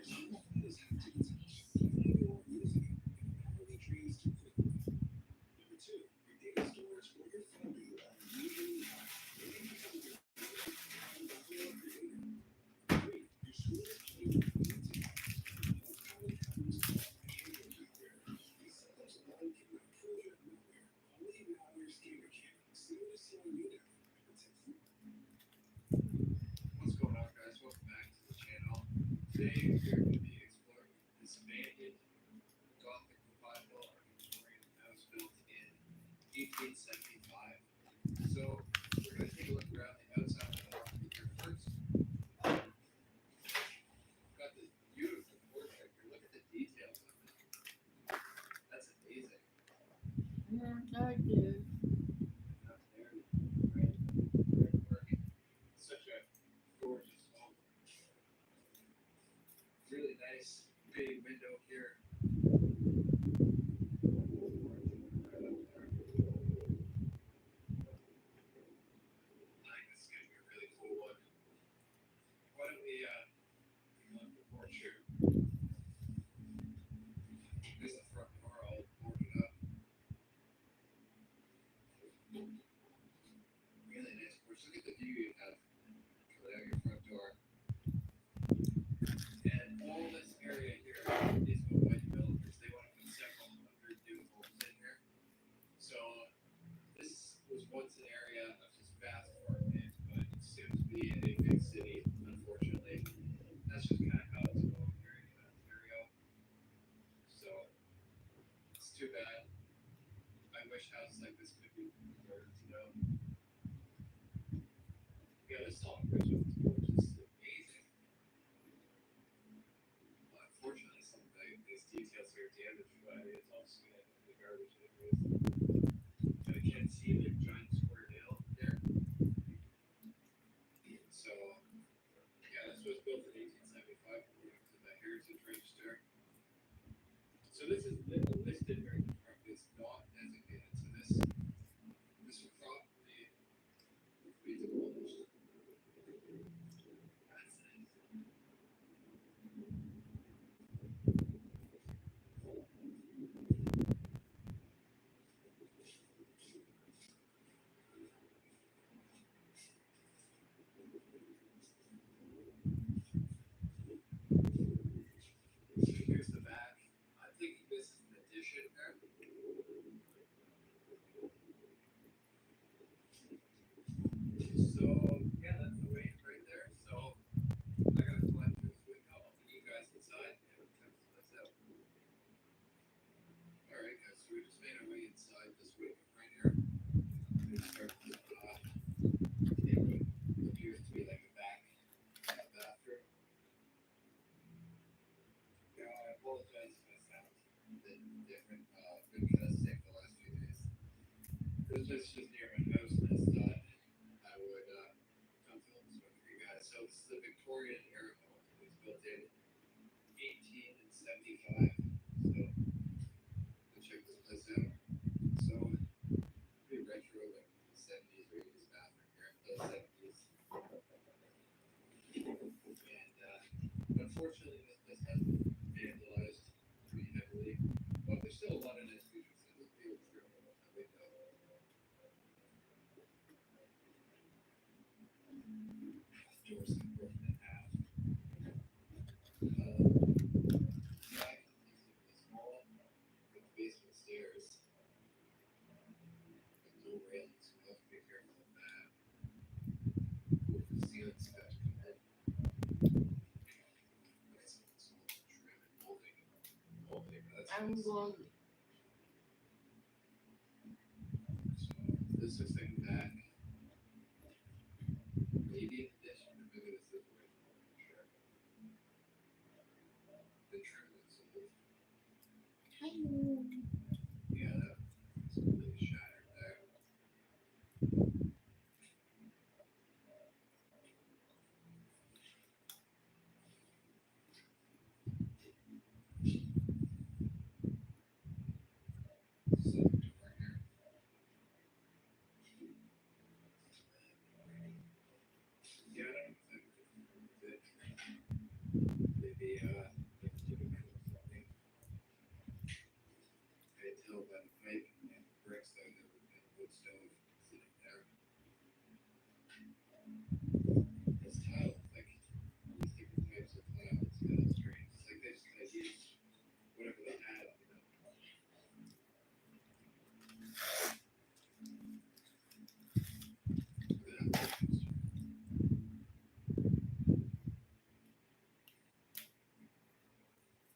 smartphone is acting even when you are using it. It normally drains too quickly. Number 2, your data storage or your phone bill are usually high. Maybe because of your creator. 3, your school is playing with limited hours. Most common patterns are behavior malware. These symptoms alone cannot prove your malware. Only malware scanner can. Soon is slowing you down and protect you. What's going on, guys? Welcome back to the channel. Today we're going to be exploring this abandoned Gothic revival or Victorian house built in 1875. So we're going to take a look around the outside of the property here first. Got this beautiful portrait here. Look at the details of it. That's amazing. Thank you. Up there, great work. Such a gorgeous home. Really nice big window here. Right up there. I think this is gonna be a really cool one. Why don't we go on the porch here? There's the front door all boarded up. Really nice porch. Look at the view you have coming out your front door. And all this area here is owned by developers. They want to put several hundred new homes in here. So this was once an area of just vast farmland, but it's soon to be a big city, unfortunately. That's just kind of how it's going here in Ontario. So it's too bad. I wish houses like this could be preserved, you know. Yeah, this is all original. It's gorgeous. This is amazing. Unfortunately, some of these details here are damaged, but it's also going to end up in the garbage anyways. And I can't see the giant square nail there. So, yeah, this was built in 1875 according to the Heritage Register. So this is listed Heritage Property. It's not designated. So this property would be demolished. That's nice. So here's the back. I'm thinking this is an addition there. So yeah, that's the range right there. So I gotta climb through this window. I'll meet you guys inside and test this out. Alright guys, so we just made our way inside this window right here. We start with it appears to be like a bathroom. Now I apologize if I sound a bit different. Been kind of sick the last few days. This is just near my house and I thought I would come film this one for you guys. So this is a Victorian era home. It was built in 1875. So go check this place out. So pretty retro, like 70s or 80s bathroom here. The 70s. And unfortunately this place has been vandalized pretty doors and broken in half. Back is small, with basement stairs. With no railings, so we have to be careful of that. The ceiling's got to come in. That's some trim and molding. That's I'm nice. going. So this is thing back. Maybe in addition, or maybe this is way more sure. The trim is a little, Hello. yeah, that's really shattered there. So, door here. Yeah, I don't think that maybe like living room or something. I can tell by the pipe and bricks that there would be a wood stove sitting there. It's tiled like these different types of tile. It's kind of strange. It's like they just kind of used whatever they had, you know.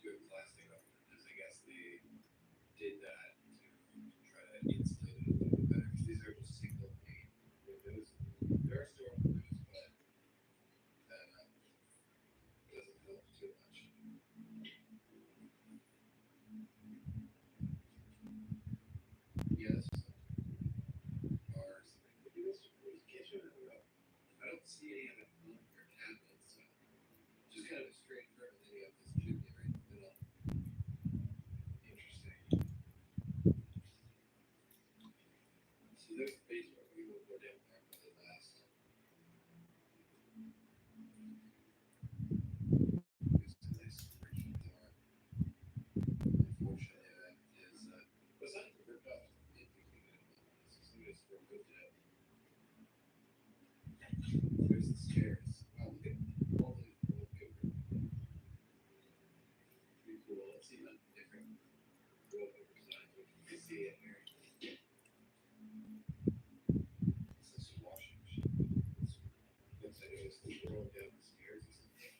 Do plastic up because I guess they did that to try to insulate it a little bit better. 'Cause these are just single pane windows. There are storm windows, but that doesn't help too much. Yes, bars. Maybe this was kitchen. I don't know. I don't see any of it on your cabinets, so just kind of a straight room, and then you have this chimney right in the middle. Interesting. So there's the basement. We will go down there for the last. There's a nice original door. Unfortunately, that is was not even ripped off. Somebody's removed it. There's the stairs. Wow, look at all the wallpaper. Pretty cool. Let's see the different wallpaper designs. What can you see in here? This is a washing machine. Looks like it was rolling down the stairs or something.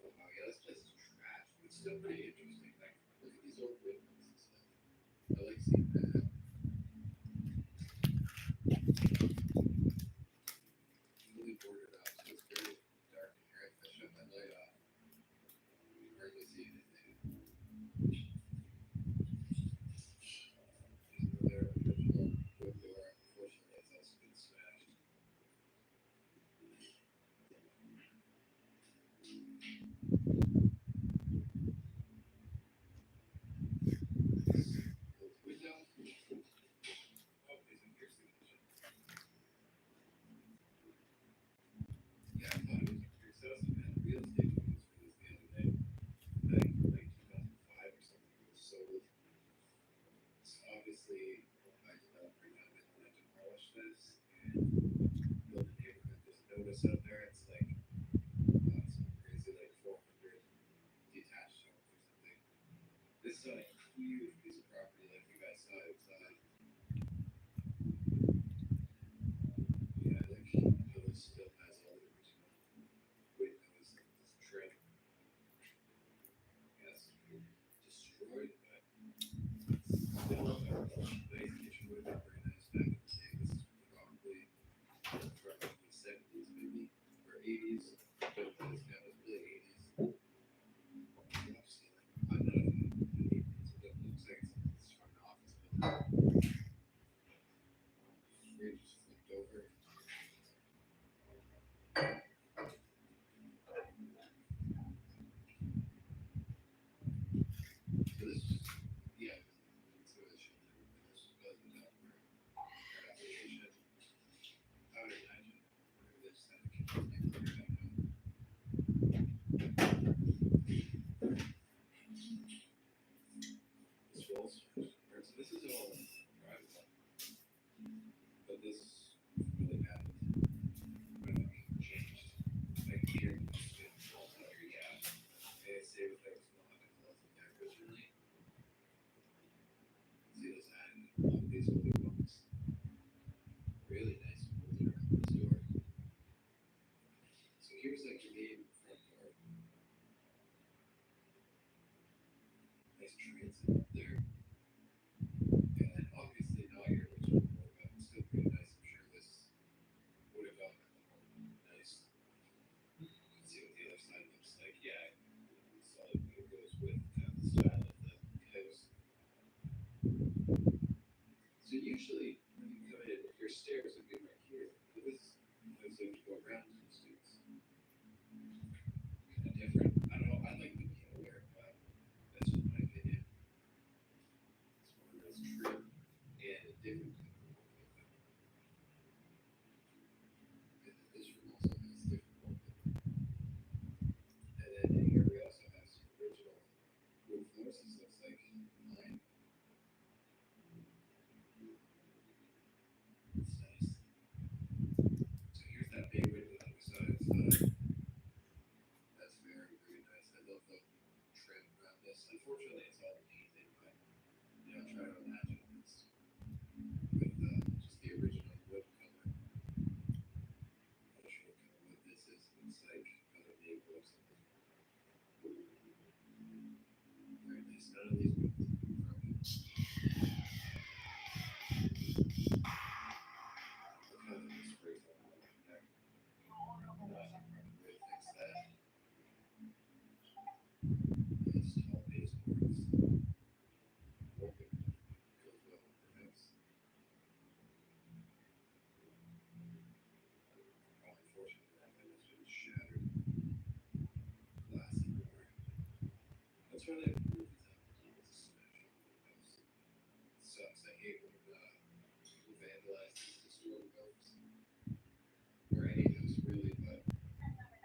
Oh wow, yeah, this place is trash. It's still pretty interesting. Like, look at these old windows and stuff. I like seeing that. Really boarded up, so it's very dark in here. If I shut my light off, you can hardly see anything. There's another original wood door. Unfortunately, it's also been smashed. Close window. Oh, there's a here's the kitchen. Yeah, I thought it was a pretty so kind of real estate news for this the other day. I think from like 2005 or something it was sold. So obviously my developer now didn't want to demolish this and build a neighborhood. Just notice out there it's like some crazy like 400 detached homes or something. This is a huge piece of property like you guys saw outside. Yeah, like how this still has all the original windows and this trim. Yes, destroyed, but still nice kitchen would have been very nice back in the day. This is probably from the 70s maybe, or 80s, but it's kind of really 80s. I'm not a fan of the 80s. It looks like it's from an office building. these older ones. Really nice older store. So here's like your main front door. Nice transit up there. And obviously not your original door, but still pretty nice. I'm sure this would have gone with the home. Nice. Let's see what the other side looks like. Yeah, solid wood goes with the style of the house. So usually when you come in, your stairs would be right here. But this house you have to go around to the stairs. Kind of different. I don't know. I like the color, but that's just my opinion. It's more of this trim and a different kind of wallpaper. And then this room also has different wallpaper. And then in here we also have some original wood floors. This looks like pine. It's nice. So here's that bay window that we saw outside. That's very, very nice. I love the trim around this. Unfortunately, it's all painted, but you know, try to imagine it's with just the original wood color. I'm not sure what kind of wood this is. It's like other maple or something. Very nice. None of these windows are broken. Look how that sprays up all the way back. Really fix that. Nice tall baseboards. Wallpaper goes well with the house. Oh, unfortunately, that window's been shattered. Glass everywhere. That's why they have roof is out. It's a smash on the house. Sucks. I hate when people vandalize these historic homes. Or any house really, but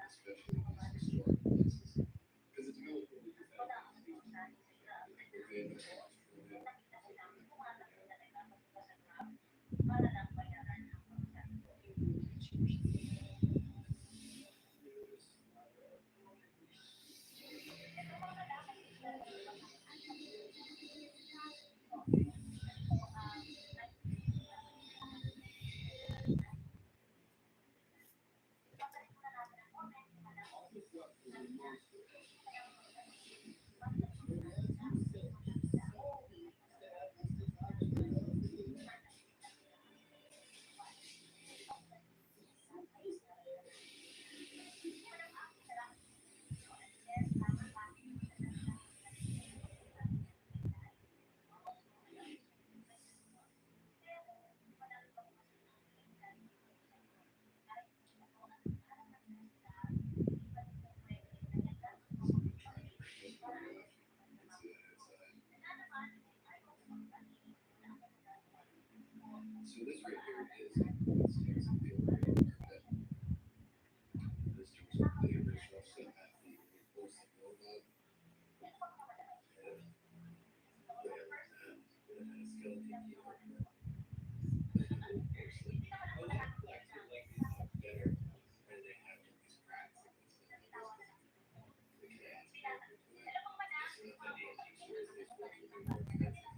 especially these historic places. Because it's really cool to have these vandalized. So this right here is upstairs in the old carpet. This was the original set at the porcelain robot. And yeah, like that. It had a skeleton key on it. Porcelain. I like black too, like these better. And they have like these cracks in this stuff. They can add character to it. It's not that antique stores, these ones will be more expensive than just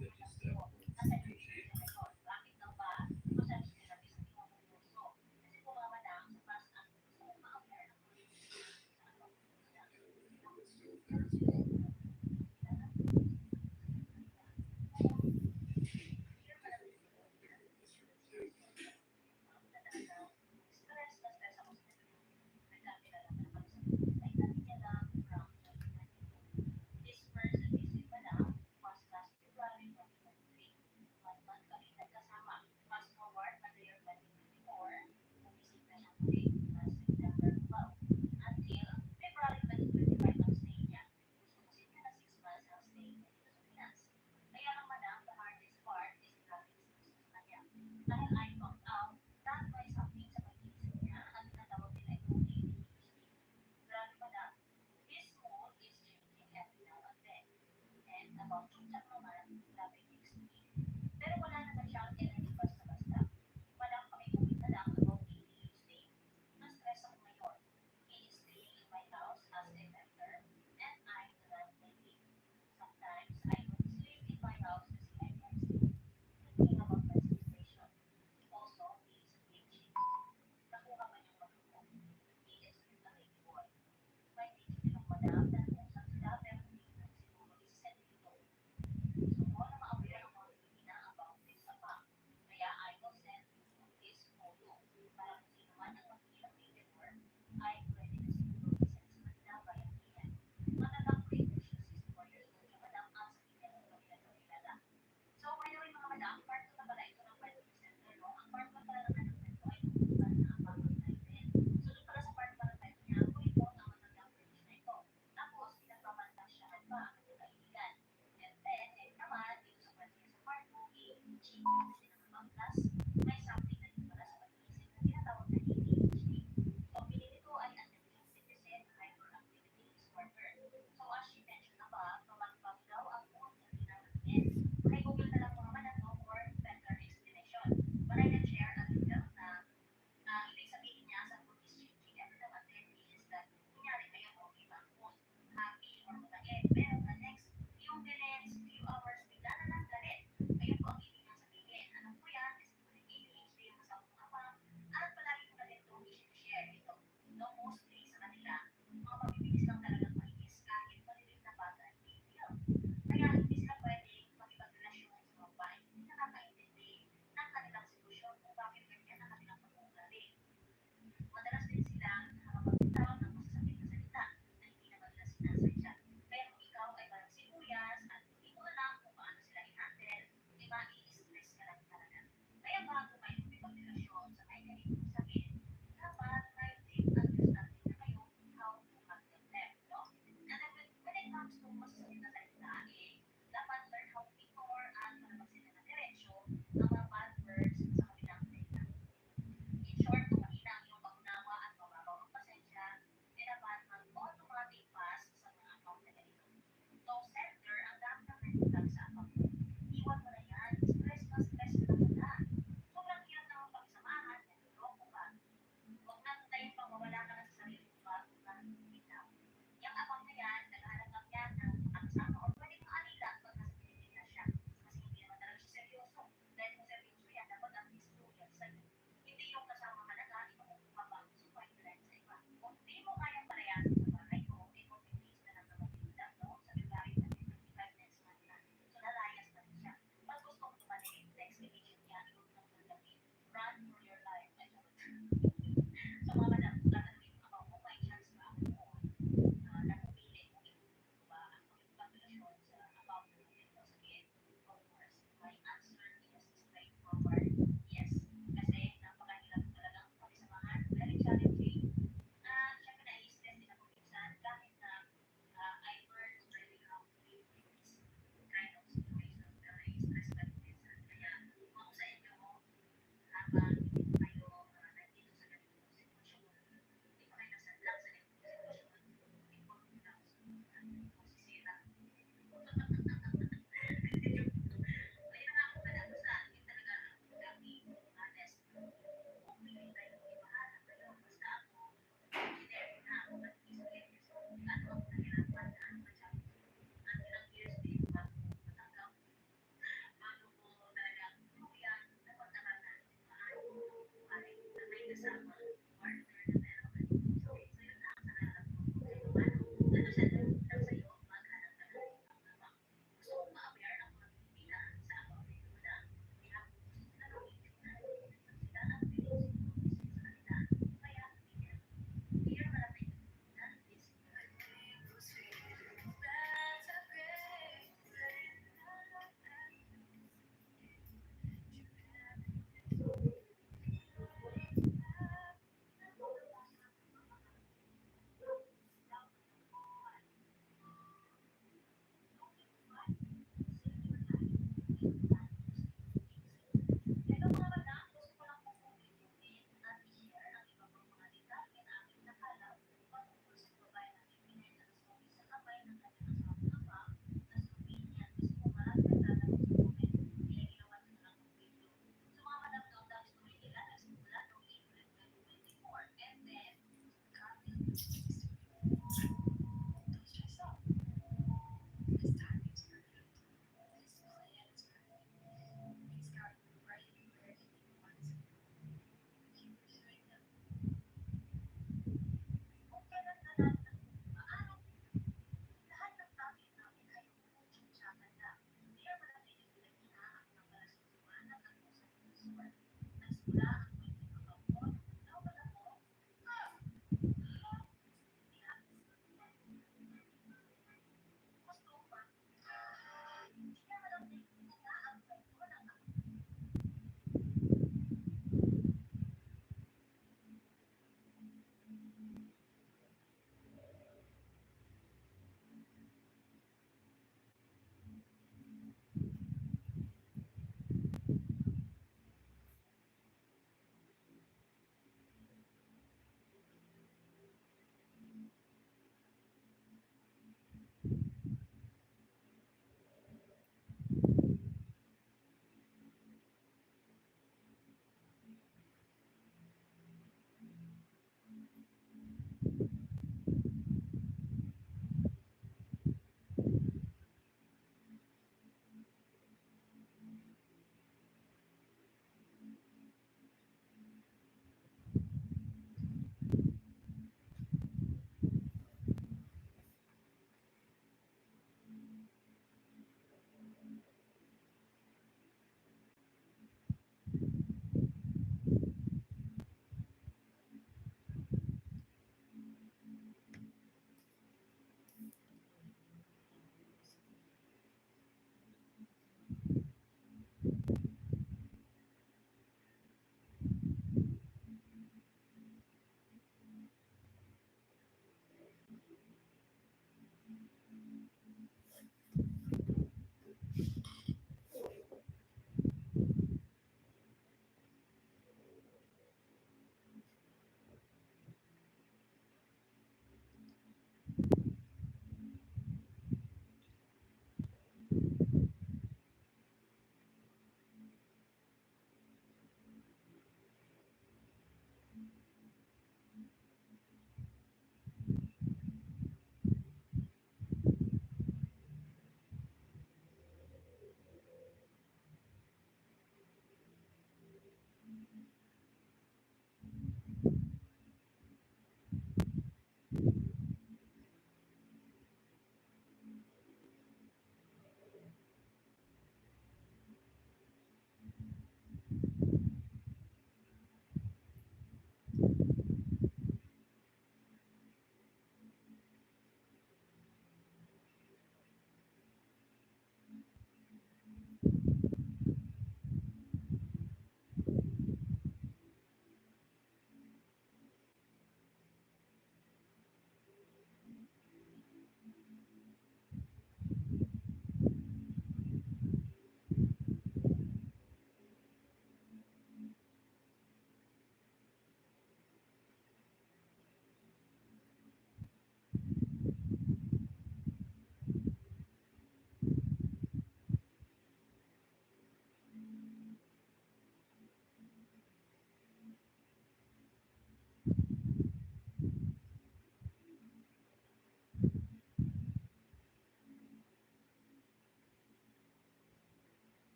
Gucci.